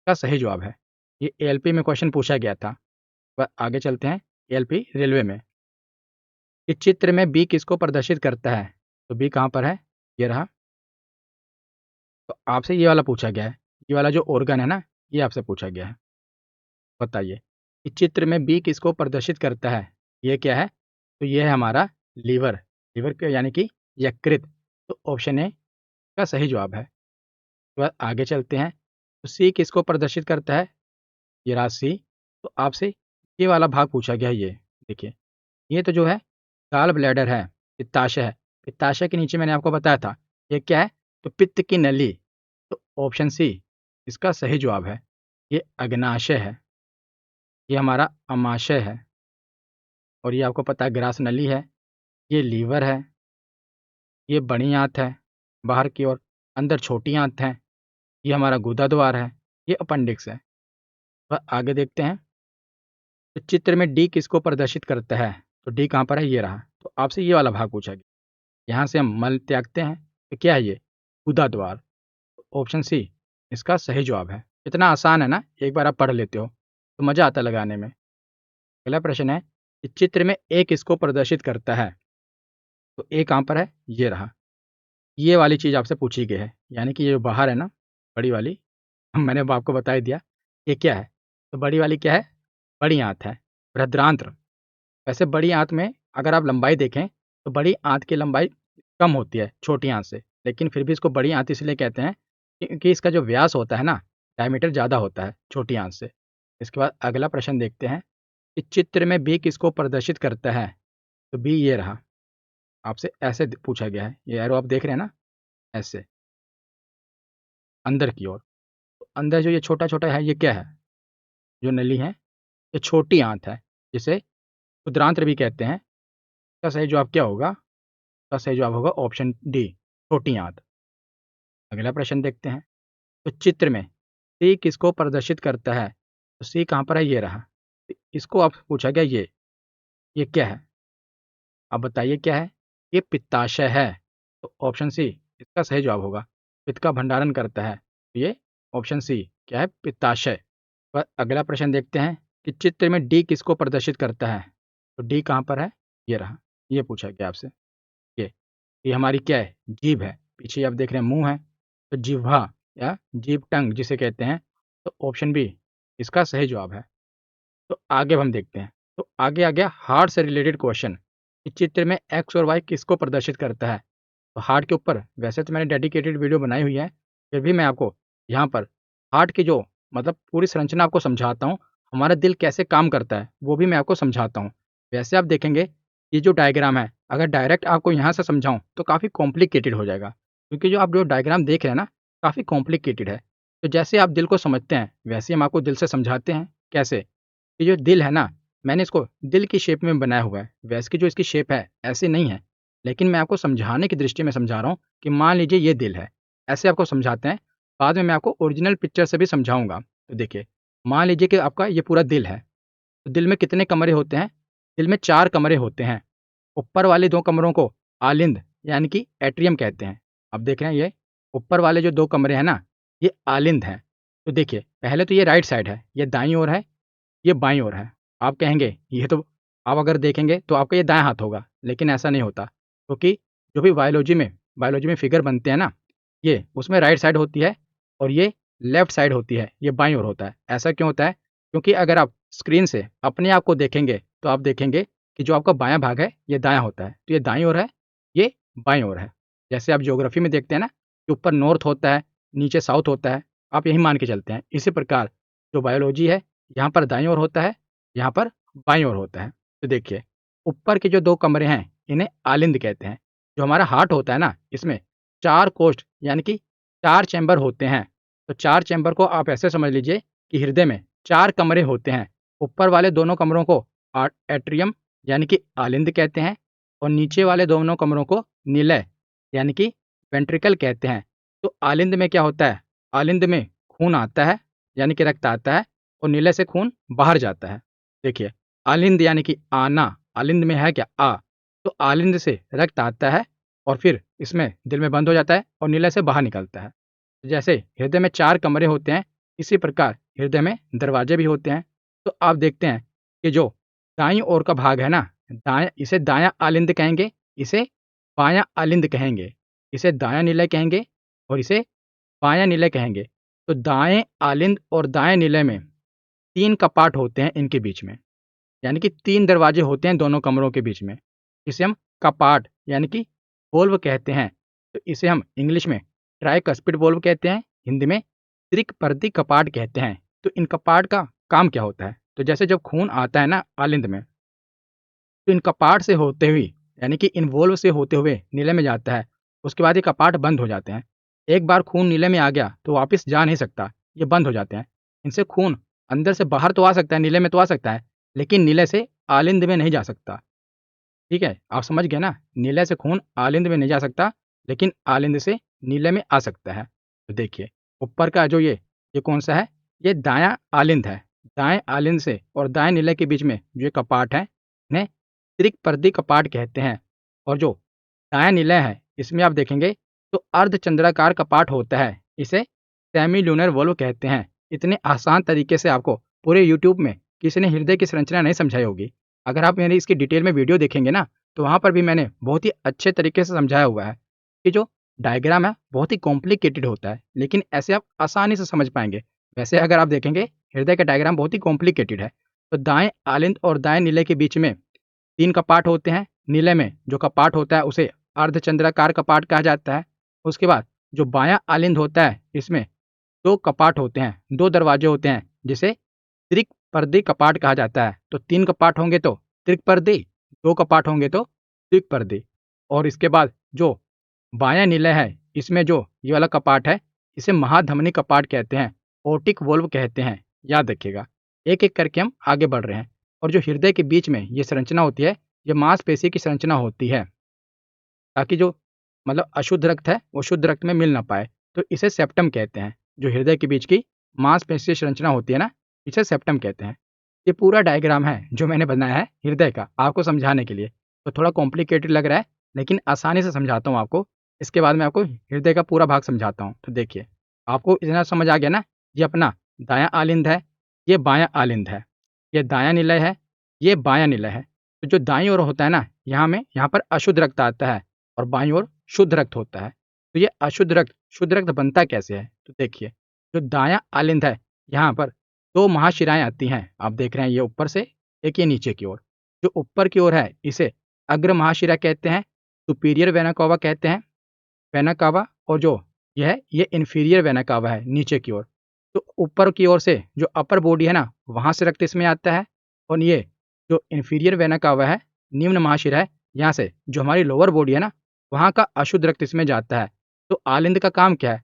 का सही जवाब है। ये एएलपी में क्वेश्चन पूछा गया था। वह आगे चलते हैं, एएलपी रेलवे में। इस चित्र में बी किसको प्रदर्शित करता है? तो बी कहाँ पर है? ये रहा। तो आपसे ये वाला पूछा गया है, ये वाला जो ऑर्गन है ना, ये आपसे पूछा गया है। बताइए, इस चित्र में बी किसको प्रदर्शित करता है? ये क्या है? तो ये है हमारा लीवर। लीवर के यानी कि यकृत। तो ऑप्शन ए का सही जवाब है। तो आगे चलते हैं। तो सी किसको प्रदर्शित करता है? ये रहा सी। तो आपसे ये वाला भाग पूछा गया है, ये देखिए, ये तो जो है गॉल ब्लैडर है, पित्ताशय है। पित्ताशय के नीचे मैंने आपको बताया था, ये क्या है? तो पित्त की नली। तो ऑप्शन सी इसका सही जवाब है। ये अग्नाशय है, ये हमारा अमाशय है। और ये आपको पता है ग्रास नली है, ये लीवर है, ये बड़ी आंत है बाहर की ओर, अंदर छोटी आंत है, ये हमारा गुदा द्वार है, ये अपेंडिक्स है। तो आगे देखते हैं। तो चित्र में डी किसको प्रदर्शित करता है? तो डी कहाँ पर है? ये रहा। तो आपसे ये वाला भाग पूछा गया, यहाँ से हम मल त्यागते हैं। तो क्या है ये? गुदा द्वार। ऑप्शन सी इसका सही जवाब है। इतना आसान है ना, एक बार आप पढ़ लेते हो तो मज़ा आता लगाने में। अगला प्रश्न है, इस चित्र में ए किसको प्रदर्शित करता है? तो ए कहाँ पर है? ये रहा। ये वाली चीज़ आपसे पूछी गई है, यानी कि ये जो बाहर है ना, बड़ी वाली, मैंने अब आपको बता ही दिया, ये क्या है? तो बड़ी वाली क्या है? बड़ी आंत है, बृहदान्त्र। वैसे बड़ी आंत में अगर आप लंबाई देखें, तो बड़ी आंत की लंबाई कम होती है छोटी आंत से, लेकिन फिर भी इसको बड़ी आंत इसलिए कहते हैं क्योंकि इसका जो व्यास होता है ना, डायमीटर ज़्यादा होता है छोटी आंत से। इसके बाद अगला प्रश्न देखते हैं। इस चित्र में बी किसको प्रदर्शित करता है? तो बी ये रहा। आपसे ऐसे पूछा गया है, ये एरो आप देख रहे हैं ना, ऐसे अंदर की ओर। तो अंदर जो ये छोटा-छोटा है, ये क्या है? जो नली है, ये छोटी आंत है, जिसे क्षुद्रांत्र भी कहते हैं। इसका सही जवाब क्या होगा? इसका सही जवाब होगा ऑप्शन डी, छोटी आंत। अगला प्रश्न देखते हैं। तो चित्र में सी किसको प्रदर्शित करता है? तो सी कहाँ पर है? ये रहा। तो इसको आप पूछा गया ये क्या है? आप बताइए क्या है? ये पित्ताशय है। तो ऑप्शन सी इसका सही जवाब होगा। पित्त का भंडारण करता है। तो ये ऑप्शन सी क्या है? पित्ताशय। पर अगला प्रश्न देखते हैं कि चित्र में डी किसको प्रदर्शित करता है? तो डी कहाँ पर है? ये रहा। ये पूछा गया आपसे। ये ये हमारी क्या है? जीभ है। पीछे आप देख रहे हैं मुंह है, तो जिह्वा या जीभ टंग जिसे कहते हैं। तो ऑप्शन बी इसका सही जवाब है। तो आगे अब हम देखते हैं। तो आगे आ गया हार्ट से रिलेटेड क्वेश्चन। इस चित्र में एक्स और वाई किसको प्रदर्शित करता है? तो हार्ट के ऊपर वैसे तो मैंने डेडिकेटेड वीडियो बनाई हुई है, फिर भी मैं आपको यहाँ पर हार्ट की जो मतलब पूरी संरचना आपको समझाता हूँ। हमारा दिल कैसे काम करता है वो भी मैं आपको समझाता हूँ। वैसे आप देखेंगे ये जो डायग्राम है, अगर डायरेक्ट आपको यहाँ से समझाऊँ तो काफ़ी कॉम्प्लिकेटेड हो जाएगा, क्योंकि जो डायग्राम देख रहे हैं ना, काफ़ी कॉम्प्लिकेटेड है। तो जैसे आप दिल को समझते हैं वैसे हम आपको दिल से समझाते हैं। कैसे? ये जो दिल है ना, मैंने इसको दिल की शेप में बनाया हुआ है। वैसे की जो इसकी शेप है ऐसी नहीं है, लेकिन मैं आपको समझाने की दृष्टि में समझा रहा हूँ कि मान लीजिए ये दिल है, ऐसे आपको समझाते हैं। बाद में मैं आपको ओरिजिनल पिक्चर से भी समझाऊँगा। तो देखिए, मान लीजिए कि आपका ये पूरा दिल है, तो दिल में कितने कमरे होते हैं? दिल में 4 कमरे होते हैं। ऊपर वाले 2 कमरों को आलिंद यानी कि एट्रियम कहते हैं। अब देख रहे हैं ये ऊपर वाले जो 2 कमरे हैं ना, ये आलिंद हैं। तो देखिए, पहले तो ये राइट साइड है, ये दाईं ओर है, ये बाईं ओर है। आप कहेंगे ये तो, आप अगर देखेंगे तो आपका ये दायाँ हाथ होगा, लेकिन ऐसा नहीं होता, क्योंकि जो भी बायोलॉजी में फिगर बनते हैं ना, ये उसमें राइट साइड होती है और ये लेफ्ट साइड होती है, ये बाईं ओर होता है। ऐसा क्यों होता है? क्योंकि अगर आप स्क्रीन से अपने आप को देखेंगे तो आप देखेंगे कि जो आपका बायाँ भाग है ये दायाँ होता है, तो ये दाईं ओर है, ये बाईं ओर है। जैसे आप ज्योग्राफी में देखते हैं ना कि ऊपर नॉर्थ होता है, नीचे साउथ होता है, आप यही मान के चलते हैं। इसी प्रकार जो बायोलॉजी है, यहाँ पर दाईं ओर होता है, यहाँ पर बाईं ओर होता है। तो देखिए, ऊपर के जो 2 कमरे हैं इन्हें आलिंद कहते हैं। जो हमारा हार्ट होता है ना, इसमें 4 कोष्ठ यानी कि 4 चैम्बर होते हैं। तो 4 चैम्बर को आप ऐसे समझ लीजिए कि हृदय में 4 कमरे होते हैं। ऊपर वाले दोनों कमरों को एट्रियम यानी कि आलिंद कहते हैं और नीचे वाले दोनों कमरों को निलय यानी कि वेंट्रिकल कहते हैं। तो आलिंद में क्या होता है? आलिंद में खून आता है यानी कि रक्त आता है और निलय से खून बाहर जाता है। देखिए, आलिंद यानी कि आना, आलिंद में है क्या? आ। तो आलिंद से रक्त आता है और फिर इसमें दिल में बंद हो जाता है और निलय से बाहर निकलता है। जैसे हृदय में 4 कमरे होते हैं, इसी प्रकार हृदय में दरवाजे भी होते हैं। तो आप देखते हैं कि जो दाईं ओर का भाग है ना, इसे दायाँ आलिंद कहेंगे, इसे बायाँ आलिंद कहेंगे, इसे दायाँ निलय कहेंगे और इसे बायाँ निलय कहेंगे। तो दाएँ आलिंद और दाएँ निलय में 3 कपाट होते हैं इनके बीच में, यानी कि 3 दरवाजे होते हैं दोनों कमरों के बीच में, जिसे हम कपाट यानी कि वोल्व कहते हैं। तो इसे हम इंग्लिश में ट्राइकस्पिड वोल्व कहते हैं, हिंदी में त्रिकपर्दी कपाट कहते हैं। तो इन कपाट का काम क्या होता है? तो जैसे जब खून आता है ना आलिंद में, तो इन कपाट से होते हुए यानी कि इन वोल्व से होते हुए नीले में जाता है। उसके बाद ये कपाट बंद हो जाते हैं। एक बार खून नीले में आ गया तो वापस जा नहीं सकता, ये बंद हो जाते हैं। इनसे खून अंदर से बाहर तो आ सकता है, नीले में तो आ सकता है, लेकिन नीले से आलिंद में नहीं जा सकता। ठीक है, आप समझ गए ना? नीले से खून आलिंद में नहीं जा सकता, लेकिन आलिंद से नीले में आ सकता है। तो देखिए, ऊपर का जो ये कौन सा है? ये दायां आलिंद है। दाएं आलिंद से और दाएं नीले के बीच में जो ये कपाट है, इन्हें त्रिकपर्दी कपाट कहते हैं। और जो दायां निलय है, इसमें आप देखेंगे तो अर्धचंद्राकार कपाट होता है, इसे सेमी ल्यूनर वॉल्व कहते हैं। इतने आसान तरीके से आपको पूरे यूट्यूब में किसी ने हृदय की संरचना नहीं समझाई होगी। अगर आप मेरी इसकी डिटेल में वीडियो देखेंगे ना, तो वहाँ पर भी मैंने बहुत ही अच्छे तरीके से समझाया हुआ है कि जो डायग्राम है बहुत ही कॉम्प्लिकेटेड होता है, लेकिन ऐसे आप आसानी से समझ पाएंगे। वैसे अगर आप देखेंगे हृदय का डायग्राम बहुत ही कॉम्प्लिकेटेड है। तो दाएं आलिंद और दाएं नीले के बीच में 3 कपाट होते हैं। नीले में जो कपाट होता है उसे अर्धचंद्राकार कपाट कहा जाता है। उसके बाद जो बायां आलिंद होता है, इसमें 2 कपाट होते हैं, 2 दरवाजे होते हैं, जिसे त्रिपर्दी कपाट कहा जाता है। तो 3 कपाट होंगे तो त्रिपर्दी, 2 कपाट होंगे तो त्रिपर्दी। और इसके बाद जो बायां निलय है, इसमें जो ये वाला कपाट है, इसे महाधमनी कपाट कहते हैं, ओटिक वोल्व कहते हैं। याद रखिएगा, एक एक करके हम आगे बढ़ रहे हैं। और जो हृदय के बीच में ये संरचना होती है, ये मांसपेशी की संरचना होती है, ताकि जो मतलब अशुद्ध रक्त है वो शुद्ध रक्त में मिल ना पाए। तो इसे सेप्टम कहते हैं। जो हृदय के बीच की मांसपेशीय संरचना होती है ना, इसे सेप्टम कहते हैं। ये पूरा डायग्राम है जो मैंने बनाया है हृदय का आपको समझाने के लिए। तो थोड़ा कॉम्प्लिकेटेड लग रहा है, लेकिन आसानी से समझाता हूँ आपको। इसके बाद मैं आपको हृदय का पूरा भाग समझाता हूँ। तो देखिए, आपको इतना समझ आ गया ना, ये अपना दायां आलिंद है, ये बायां आलिंद है, ये दायां निलय है, ये बायां निलय है। तो जो दाईं ओर होता है ना, यहाँ पर अशुद्ध रक्त आता है और बाईं ओर शुद्ध रक्त होता है। तो ये अशुद्ध रक्त शुद्ध रक्त बनता कैसे है? तो देखिए, जो दायां आलिंद है, यहाँ पर दो महाशिराएं आती हैं। आप देख रहे हैं, ये ऊपर से, एक ये नीचे की ओर। जो ऊपर की ओर है इसे अग्र महाशिरा कहते हैं, सुपीरियर वेना कावा कहते हैं, वेना कावा। और जो ये है, ये इन्फीरियर वेना कावा है नीचे की ओर। तो ऊपर की ओर से जो अपर बॉडी है ना, वहाँ से रक्त इसमें आता है। और ये जो इन्फीरियर वेना कावा है, निम्न महाशिरा है, यहाँ से जो हमारी लोअर बॉडी है ना, वहाँ का अशुद्ध रक्त इसमें जाता है। तो आलिंद का काम क्या है?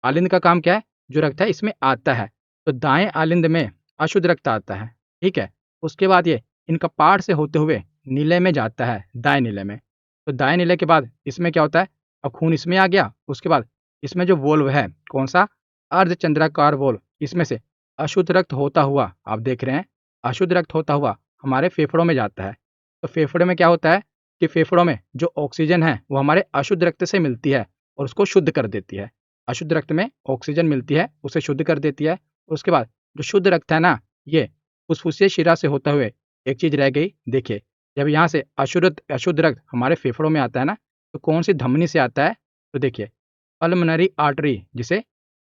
आलिंद का काम क्या है? जो रक्त है इसमें आता है। तो दाएं आलिंद में अशुद्ध रक्त आता है, ठीक है। उसके बाद ये इनका पार्ट से होते हुए नीले में जाता है, दाएं नीले में। तो दाएं नीले के बाद इसमें क्या होता है? अब खून इसमें आ गया। उसके बाद इसमें जो वोल्व है, कौन सा? अर्धचंद्राकार वोल्व, इसमें से अशुद्ध रक्त होता हुआ, आप देख रहे हैं, अशुद्ध रक्त होता हुआ हमारे फेफड़ों में जाता है। तो फेफड़े में क्या होता है कि फेफड़ों में जो ऑक्सीजन है वो हमारे अशुद्ध रक्त से मिलती है और उसको शुद्ध कर देती है। अशुद्ध रक्त में ऑक्सीजन मिलती है, उसे शुद्ध कर देती है। उसके बाद जो शुद्ध रक्त है ना, ये फुसफुसिया शिरा से होते हुए, एक चीज रह गई, देखिए, जब यहाँ से अशुद्ध रक्त हमारे फेफड़ों में आता है ना, तो कौन सी धमनी से आता है? तो देखिए, पल्मोनरी आर्टरी, जिसे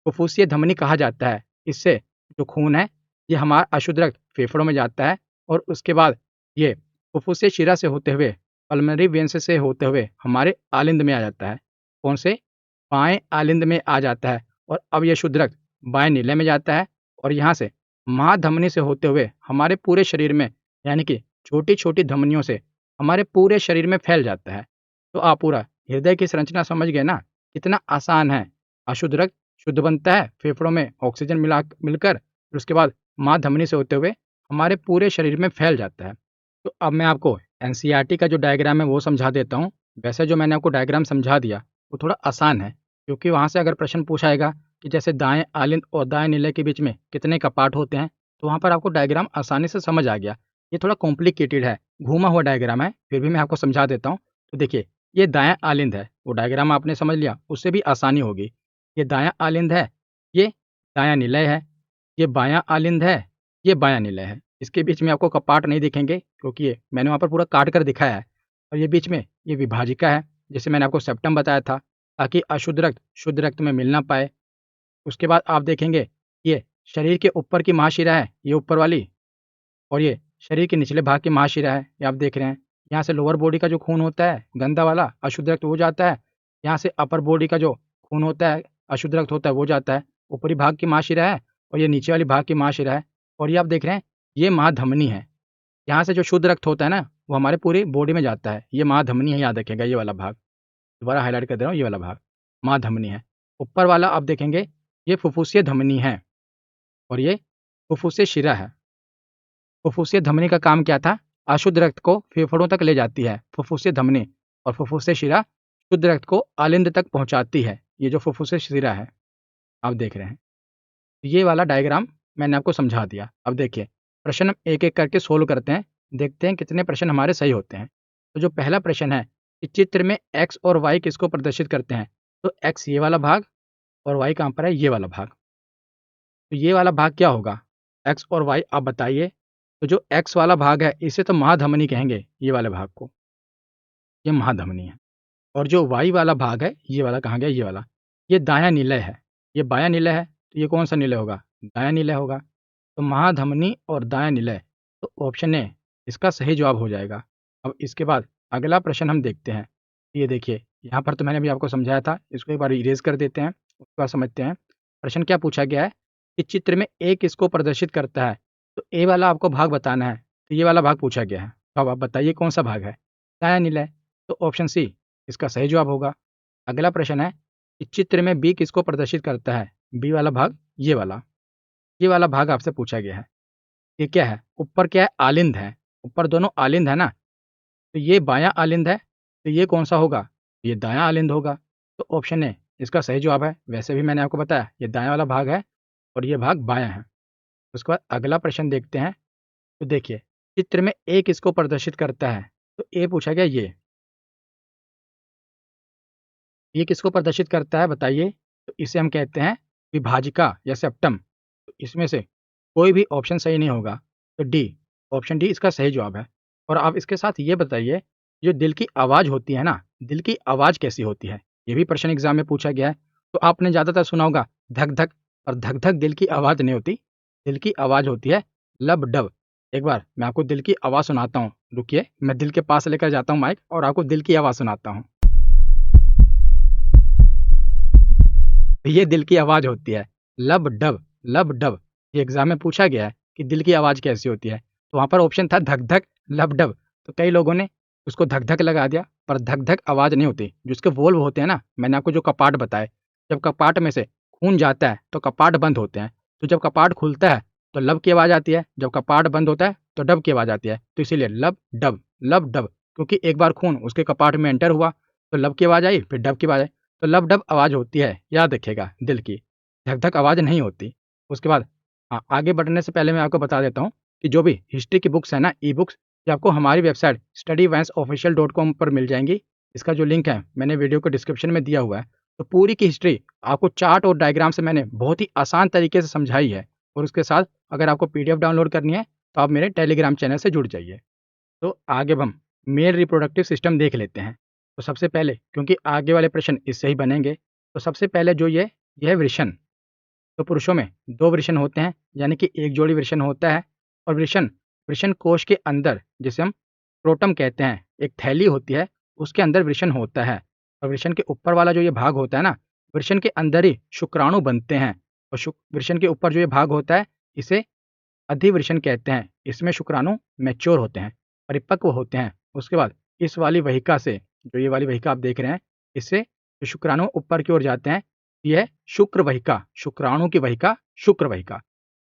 फुफ्फुसीय धमनी कहा जाता है, इससे जो खून है, ये हमारा अशुद्ध रक्त फेफड़ों में जाता है। और उसके बाद ये फुफ्फुसीय शिरा से होते हुए, पल्मोनरी वेन्स से होते हुए हमारे आलिंद में आ जाता है। कौन से? बाएं आलिंद में आ जाता है। और अब ये शुद्ध रक्त बाएं नीले में जाता है और यहाँ से महाधमनी से होते हुए हमारे पूरे शरीर में, यानी कि छोटी छोटी धमनियों से हमारे पूरे शरीर में फैल जाता है। तो आप पूरा हृदय की संरचना समझ गए ना, कितना आसान है। अशुद्ध रक्त शुद्ध बनता है फेफड़ों में ऑक्सीजन मिलकर, फिर उसके बाद माँ धमनी से होते हुए हमारे पूरे शरीर में फैल जाता है। तो अब मैं आपको एनसीईआरटी का जो डायग्राम है वो समझा देता हूँ। वैसे जो मैंने आपको डायग्राम समझा दिया वो थोड़ा आसान है, क्योंकि वहाँ से अगर प्रश्न पूछाएगा कि जैसे दाएं आलिंद और दाएं नीले के बीच में कितने कपाट होते हैं, तो वहाँ पर आपको डायग्राम आसानी से समझ आ गया। ये थोड़ा कॉम्प्लिकेटेड है, घूमा हुआ डायग्राम है, फिर भी मैं आपको समझा देता हूँ। तो देखिए, ये दायां आलिंद है, वो डायग्राम आपने समझ लिया, उससे भी आसानी होगी। ये दायां आलिंद है, ये दायां निलय है, ये बायां आलिंद है, ये बायां निलय है। इसके बीच में आपको कपाट नहीं दिखेंगे, क्योंकि ये मैंने वहाँ पर पूरा काट कर दिखाया है। और ये बीच में ये विभाजिका है, जैसे मैंने आपको सेप्टम बताया था, ताकि अशुद्ध रक्त शुद्ध रक्त में मिल ना पाए। उसके बाद आप देखेंगे, ये शरीर के ऊपर की महाशिरा है, ये ऊपर वाली, और ये शरीर के निचले भाग की महाशिरा है, ये आप देख रहे हैं। यहाँ से लोअर बॉडी का जो खून होता है गंदा वाला अशुद्ध रक्त वो जाता है। यहाँ से अपर बॉडी का जो खून होता है अशुद्ध रक्त होता है वो जाता है। ऊपरी भाग की महाशिरा है और ये नीचे वाली भाग की महाशिरा है। और ये आप देख रहे हैं, ये महाधमनी है। यहाँ से जो शुद्ध रक्त होता है ना, वो हमारे पूरी बॉडी में जाता है। ये महाधमनी है, याद रखिएगा, ये वाला भाग दोबारा हाईलाइट कर दे रहा हूँ, ये वाला भाग महाधमनी है। ऊपर वाला आप देखेंगे, ये फुफ्फुसीय धमनी है और ये फुफ्फुसीय शिरा है। फुफ्फुसीय धमनी का काम क्या था? अशुद्ध रक्त को फेफड़ों तक ले जाती है फुफ्फुसीय धमनी, और फुफ्फुसीय शिरा शुद्ध रक्त को आलिंद तक पहुंचाती है। ये जो फुफ्फुसीय शिरा है, आप देख रहे हैं। ये वाला डायग्राम मैंने आपको समझा दिया। अब देखिए, प्रश्न हम एक एक करके सोल्व करते हैं, देखते हैं कितने प्रश्न हमारे सही होते हैं। तो जो पहला प्रश्न है कि चित्र में एक्स और वाई किसको प्रदर्शित करते हैं? तो एक्स ये वाला भाग और वाई कहाँ पर है? ये वाला भाग। तो ये वाला भाग क्या होगा? एक्स और वाई आप बताइए। तो जो एक्स वाला भाग है इसे तो महाधमनी कहेंगे, ये वाले भाग को, ये महाधमनी है। और जो वाई वाला भाग है, ये वाला कहाँ गया? ये वाला, ये दायां निलय है, ये बायां निलय है। तो ये कौन सा निलय होगा? दायां निलय होगा। तो महाधमनी और दायां निलय, तो ऑप्शन ए इसका सही जवाब हो जाएगा। अब इसके बाद अगला प्रश्न हम देखते हैं। ये देखिए, यहाँ पर तो मैंने भी आपको समझाया था, इसको एक बार इरेज कर देते हैं, उसके बाद समझते हैं। प्रश्न क्या पूछा गया है कि चित्र में ए किसको प्रदर्शित करता है? तो ए वाला आपको भाग बताना है, तो ये वाला भाग पूछा गया है। तो अब आप बताइए कौन सा भाग है? दायां निलय। तो ऑप्शन सी इसका सही जवाब होगा। अगला प्रश्न है कि चित्र में बी किसको प्रदर्शित करता है? बी वाला भाग, ये वाला भाग आपसे पूछा गया है। ये क्या है? ऊपर क्या है? आलिंद है, ऊपर दोनों आलिंद है ना। तो ये बायां आलिंद है, तो ये कौन सा होगा? ये दायां आलिंद होगा। तो ऑप्शन ए इसका सही जवाब है। वैसे भी मैंने आपको बताया ये दायां वाला भाग है और ये भाग बायां है। उसके बाद अगला प्रश्न देखते हैं। तो देखिए, चित्र में ए किसको प्रदर्शित करता है? तो ए पूछा गया ये किसको प्रदर्शित करता है बताइए? तो इसे हम कहते हैं विभाजिका या सेप्टम। तो इसमें से कोई भी ऑप्शन सही नहीं होगा। तो डी, ऑप्शन डी इसका सही जवाब है। और आप इसके साथ ये बताइए, जो दिल की आवाज़ होती है ना, दिल की आवाज़ कैसी होती है? ये भी प्रश्न एग्जाम में पूछा गया है। तो आपने ज़्यादातर सुना होगा धक धक, और धक धक दिल की आवाज़ नहीं होती। दिल की आवाज़ होती है लब डब। एक बार मैं आपको दिल की आवाज़ सुनाता हूँ। रुकिए, मैं दिल के पास लेकर जाता हूँ माइक और आपको दिल की आवाज़ सुनाता हूँ। ये दिल की आवाज़ होती है लब डब, लब डब। ये एग्जाम में पूछा गया है कि दिल की आवाज़ कैसी होती है। तो वहाँ पर ऑप्शन था धक धक, लब डब। तो कई लोगों ने उसको धक धक लगा दिया, पर धक धक आवाज़ नहीं होती। जो उसके वोल्व होते हैं ना, मैंने आपको जो कपाट बताए, जब कपाट में से खून जाता है तो कपाट बंद होते हैं। तो जब कपाट खुलता है तो लब की आवाज़ आती है, जब कपाट बंद होता है तो डब की आवाज़ आती है। तो इसीलिए लब डब, लब डब। क्योंकि एक बार खून उसके कपाट में एंटर हुआ तो लब की आवाज़ आई, फिर डब की आवाज़ आई। तो लब डब आवाज़ होती है, याद रखिएगा, दिल की। धक धक आवाज़ नहीं होती। उसके बाद हाँ, आगे बढ़ने से पहले मैं आपको बता देता हूँ कि जो भी हिस्ट्री की बुक्स है ना, ई बुक्स, ये आपको हमारी वेबसाइट studyvanceofficial.com पर मिल जाएंगी। इसका जो लिंक है मैंने वीडियो को डिस्क्रिप्शन में दिया हुआ है। तो पूरी की हिस्ट्री आपको चार्ट और डायग्राम से मैंने बहुत ही आसान तरीके से समझाई है। और उसके साथ अगर आपको पीडीएफ डाउनलोड करनी है तो आप मेरे टेलीग्राम चैनल से जुड़ जाइए। तो आगे अब हम मेल रिप्रोडक्टिव सिस्टम देख लेते हैं। तो सबसे पहले, क्योंकि आगे वाले प्रश्न इससे ही बनेंगे, तो सबसे पहले जो ये है वृषण। तो पुरुषों में 2 वृषण होते हैं, यानी कि एक जोड़ी वृषण होता है। और वृषण वृषण कोश के अंदर, जिसे हम स्क्रोटम कहते हैं, एक थैली होती है, उसके अंदर वृषण होता है। और वृषण के ऊपर वाला जो ये भाग होता है ना, वृषण के अंदर ही शुक्राणु बनते हैं। और वृषण के ऊपर जो ये भाग होता है, इसे अधिवृषण कहते हैं। इसमें शुक्राणु मैच्योर होते हैं, परिपक्व होते हैं। उसके बाद इस वाली वहिका से, जो ये वाली वहिका आप देख रहे हैं, इससे जो शुक्राणु ऊपर की ओर जाते हैं, यह शुक्र वहिका, शुक्राणु की वहिका, शुक्र वहिका।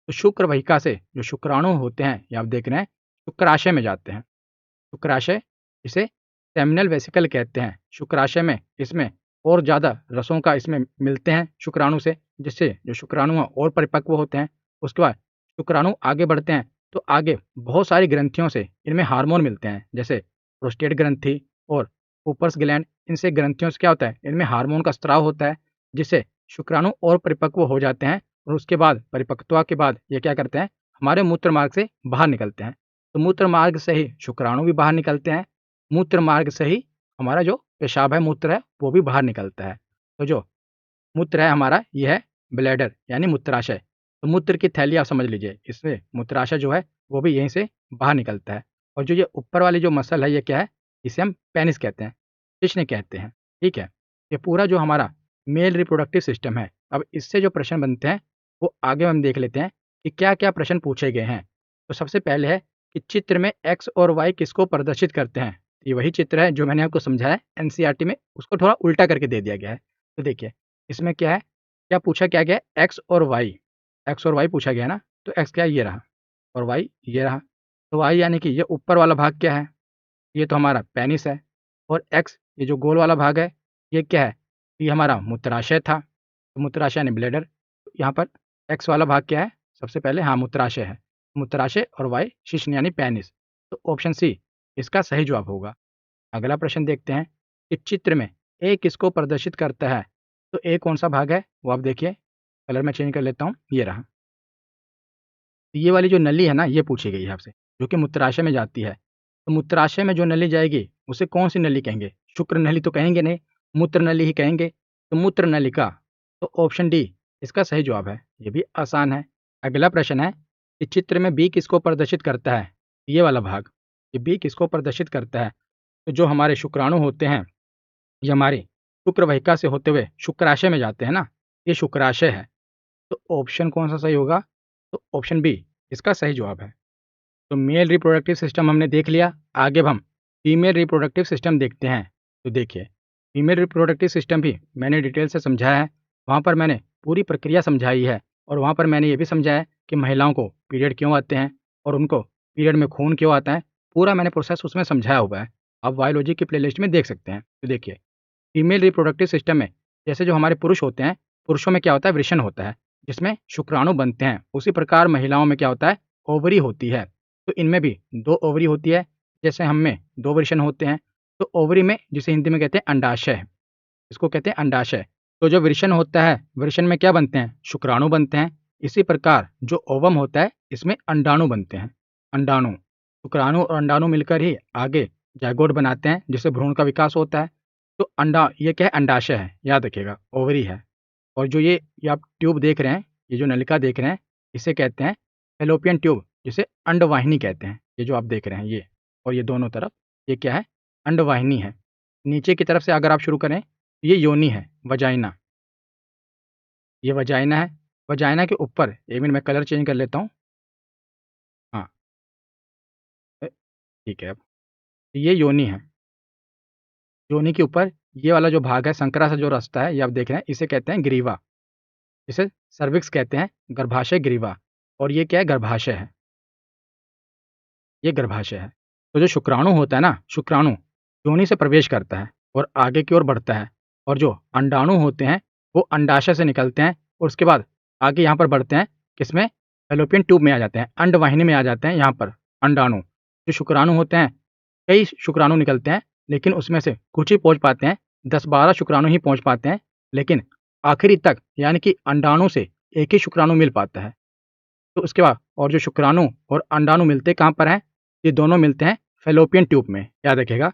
तो शुक्र वहिका से जो शुक्राणु होते हैं, ये आप देख रहे हैं, शुक्राशय में जाते हैं। शुक्राशय, इसे सेमिनल वेसिकल कहते हैं। शुक्राशय में इसमें और ज़्यादा रसों का इसमें मिलते हैं शुक्राणु से, जिससे जो शुक्राणु हैं और परिपक्व होते हैं। उसके बाद शुक्राणु आगे बढ़ते हैं तो आगे बहुत सारी ग्रंथियों से इनमें हार्मोन मिलते हैं, जैसे प्रोस्टेट ग्रंथि और कूपर्स ग्लैंड। इनसे ग्रंथियों से क्या होता है, इनमें हार्मोन का स्त्राव होता है, जिससे शुक्राणु और परिपक्व हो जाते हैं। और उसके बाद परिपक्वता के बाद ये क्या करते हैं, हमारे मूत्र मार्ग से बाहर निकलते हैं। तो मूत्र मार्ग से ही शुक्राणु भी बाहर निकलते हैं। मूत्र मार्ग से ही हमारा जो पेशाब है, मूत्र है, वो भी बाहर निकलता है। तो जो मूत्र है हमारा, ये है ब्लैडर यानी मूत्राशय। तो मूत्र की थैली आप समझ लीजिए, इसमें मूत्राशय जो है वो भी यहीं से बाहर निकलता है। और जो ये ऊपर वाली जो मसल है, ये क्या है, इसे हम पेनिस कहते हैं, कृष्ण कहते हैं। ठीक है, ये पूरा जो हमारा मेल रिप्रोडक्टिव सिस्टम है। अब इससे जो प्रश्न बनते हैं वो आगे हम देख लेते हैं कि क्या क्या प्रश्न पूछे गए हैं। तो सबसे पहले है कि चित्र में एक्स और वाई किसको प्रदर्शित करते हैं। ये वही चित्र है जो मैंने आपको समझाया एनसीईआरटी में, उसको थोड़ा उल्टा करके दे दिया गया है। तो देखिए, इसमें क्या है, क्या पूछा क्या गया, एक्स और वाई। एक्स और वाई पूछा गया ना, तो एक्स क्या है, ये रहा, और वाई ये रहा। तो वाई यानी कि ये ऊपर वाला भाग क्या है, ये तो हमारा पेनिस है। और एक्स, ये जो गोल वाला भाग है, ये क्या है, ये हमारा मूत्राशय था। तो मूत्राशय यानी ब्लैडर। यहाँ पर एक्स वाला भाग क्या है, सबसे पहले हाँ मूत्राशय है। मूत्राशय और वाई शिश्न यानी पेनिस। तो ऑप्शन सी इसका सही जवाब होगा। अगला प्रश्न देखते हैं कि चित्र में ए किसको प्रदर्शित करता है। तो ए कौन सा भाग है वो आप देखिए, कलर मैं चेंज कर लेता हूँ, ये रहा। तो ये वाली जो नली है ना, ये पूछी गई है आपसे, जो कि मूत्राशय में जाती है। तो मूत्राशय में जो नली जाएगी उसे कौन सी नली कहेंगे, शुक्र नली तो कहेंगे नहीं, मूत्र नली ही कहेंगे। तो मूत्र नलिका। तो ऑप्शन डी इसका सही जवाब है। ये भी आसान है। अगला प्रश्न है कि चित्र में बी किसको प्रदर्शित करता है। ये वाला भाग, ये बी किसको प्रदर्शित करता है। तो जो हमारे शुक्राणु होते हैं, ये हमारी शुक्र वाहिका से होते हुए शुक्राशय में जाते हैं ना, ये शुक्राशय है। तो ऑप्शन कौन सा सही होगा, तो ऑप्शन बी इसका सही जवाब है। तो मेल रिप्रोडक्टिव सिस्टम हमने देख लिया। आगे अब हम फीमेल रिप्रोडक्टिव सिस्टम देखते हैं। तो देखिए, फीमेल रिप्रोडक्टिव सिस्टम भी मैंने डिटेल से समझाया है। वहाँ पर मैंने पूरी प्रक्रिया समझाई है। और वहाँ पर मैंने ये भी समझाया कि महिलाओं को पीरियड क्यों आते हैं और उनको पीरियड में खून क्यों आता है। पूरा मैंने प्रोसेस उसमें समझाया हुआ है। आप बायोलॉजी की प्लेलिस्ट में देख सकते हैं। तो देखिए, फीमेल रिप्रोडक्टिव सिस्टम में जैसे जो हमारे पुरुष होते हैं, पुरुषों में क्या होता है, वृषण होता है, जिसमें शुक्राणु बनते हैं। उसी प्रकार महिलाओं में क्या होता है, ओवरी होती है। तो इनमें भी 2 ओवरी होती है, जैसे हम में 2 वृषण होते हैं। तो ओवरी में, जिसे हिंदी में कहते हैं अंडाशय, इसको कहते हैं अंडाशय। तो जो वृषण होता है, वृषण में क्या बनते हैं, शुक्राणु बनते हैं। इसी प्रकार जो ओवम होता है, इसमें अंडाणु बनते हैं। अंडाणु, शुक्राणु और अंडाणु मिलकर ही आगे जाइगोट बनाते हैं, जिससे भ्रूण का विकास होता है। तो ये क्या है, अंडाशय है, याद रखिएगा, ओवरी है। और जो ये आप ट्यूब देख रहे हैं, ये जो नलिका देख रहे हैं, इसे कहते हैं फैलोपियन ट्यूब, जिसे अंडवाहिनी कहते हैं। ये जो आप देख रहे हैं ये, और ये दोनों तरफ, ये क्या है, अंडवाहिनी है। नीचे की तरफ से अगर आप शुरू करें, ये योनि है, वजाइना। ये वजाइना है। वजाइना के ऊपर, एक मिनट मैं कलर चेंज कर लेता हूँ। हाँ, ठीक है। अब ये योनि है। योनि के ऊपर ये वाला जो भाग है, संकरा सा जो रास्ता है, ये आप देख रहे हैं, इसे कहते हैं ग्रीवा। इसे सर्विक्स कहते हैं, गर्भाशय ग्रीवा। और ये क्या है, गर्भाशय है। ये गर्भाशय है। तो जो शुक्राणु होता है ना, शुक्राणु योनि से प्रवेश करता है और आगे की ओर बढ़ता है। और जो अंडाणु होते हैं, वो अंडाशय से निकलते हैं और उसके बाद आगे यहाँ पर बढ़ते हैं, किसमें, फैलोपियन ट्यूब में आ जाते हैं, अंडवाहिनी में आ जाते हैं। यहाँ पर अंडाणु, जो शुक्राणु होते हैं, कई शुक्राणु निकलते हैं, लेकिन उसमें से कुछ ही पहुँच पाते हैं, 10-12 शुक्राणु ही पहुँच पाते हैं। लेकिन आखिरी तक, यानी कि अंडाणु से एक ही शुक्राणु मिल पाता है। तो उसके बाद और जो शुक्राणु और अंडाणु मिलते कहाँ पर हैं, ये दोनों मिलते हैं फैलोपियन ट्यूब में, याद रखिएगा।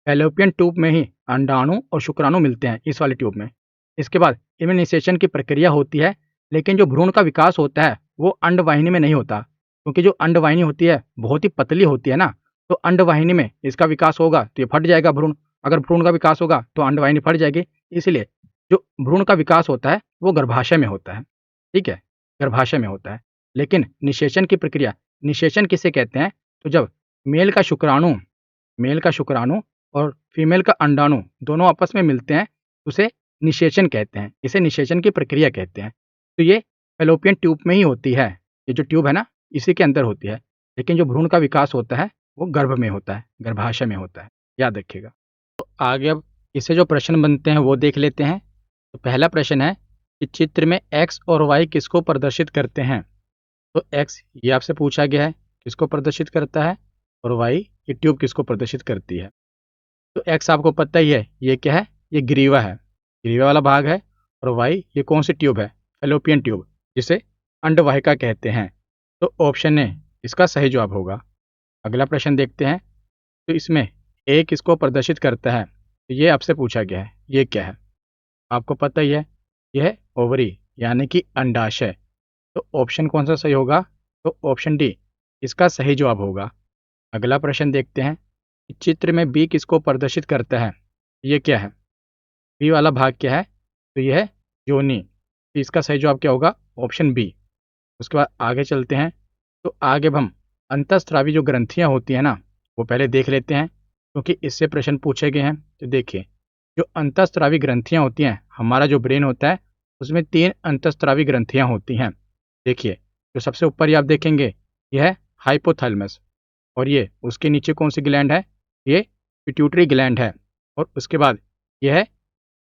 फैलोपियन ट्यूब में ही अंडाणु और शुक्राणु मिलते हैं, इस वाले ट्यूब में। इसके बाद इनमें निषेचन की प्रक्रिया होती है, लेकिन जो भ्रूण का विकास होता है, वो अंडवाहिनी में नहीं होता, क्योंकि जो अंडवाहिनी होती है बहुत ही पतली होती है ना। तो अंडवाहिनी में इसका विकास होगा तो ये फट जाएगा भ्रूण। अगर भ्रूण का विकास होगा तो अंडवाहिनी फट जाएगी। इसलिए जो भ्रूण का विकास होता है, वो गर्भाशय में होता है। ठीक है, गर्भाशय में होता है। लेकिन निषेचन की प्रक्रिया, निषेचन किसे कहते हैं, तो जब मेल का शुक्राणु, मेल का शुक्राणु और फीमेल का अंडाणु दोनों आपस में मिलते हैं, उसे निषेचन कहते हैं। इसे निषेचन की प्रक्रिया कहते हैं। तो ये फैलोपियन ट्यूब में ही होती है। ये जो ट्यूब है ना, इसी के अंदर होती है। लेकिन जो भ्रूण का विकास होता है, वो गर्भ में होता है, गर्भाशय में होता है, याद रखिएगा। तो आगे अब इससे जो प्रश्न बनते हैं वो देख लेते हैं। तो पहला प्रश्न है कि चित्र में एक्स और वाई किसको प्रदर्शित करते हैं। तो एक्स ये आपसे पूछा गया है, किसको प्रदर्शित करता है, और वाई ये ट्यूब किसको प्रदर्शित करती है। तो एक्स आपको पता ही है, ये क्या है, ये ग्रीवा है, ग्रीवा वाला भाग है। और वाई ये कौन सी ट्यूब है, फैलोपियन ट्यूब, जिसे अंडवाहिका कहते हैं। तो ऑप्शन ए इसका सही जवाब होगा। अगला प्रश्न देखते हैं। तो इसमें ए किसको प्रदर्शित करता है, तो ये आपसे पूछा गया है, ये क्या है, आपको पता ही है, यह है ओवरी, यानी कि अंडाशय। तो ऑप्शन कौन सा सही होगा, तो ऑप्शन डी इसका सही जवाब होगा। अगला प्रश्न देखते हैं कि चित्र में बी किसको प्रदर्शित करता है, ये क्या है, बी वाला भाग क्या है, तो यह है योनि। तो इसका सही जवाब क्या होगा, ऑप्शन बी। उसके बाद आगे चलते हैं। तो आगे अब हम अंतःस्रावी जो ग्रंथियां होती हैं ना, वो पहले देख लेते हैं, क्योंकि इससे प्रश्न पूछे गए हैं। तो देखिए, जो अंतःस्रावी ग्रंथियां होती हैं, हमारा जो ब्रेन होता है, उसमें 3 अंतःस्रावी ग्रंथियां होती हैं। देखिए, जो सबसे ऊपर ये आप देखेंगे, यह है हाइपोथैलेमस। और ये उसके नीचे कौन सी ग्लैंड है, ये पिट्यूटरी ग्लैंड है। और उसके बाद यह है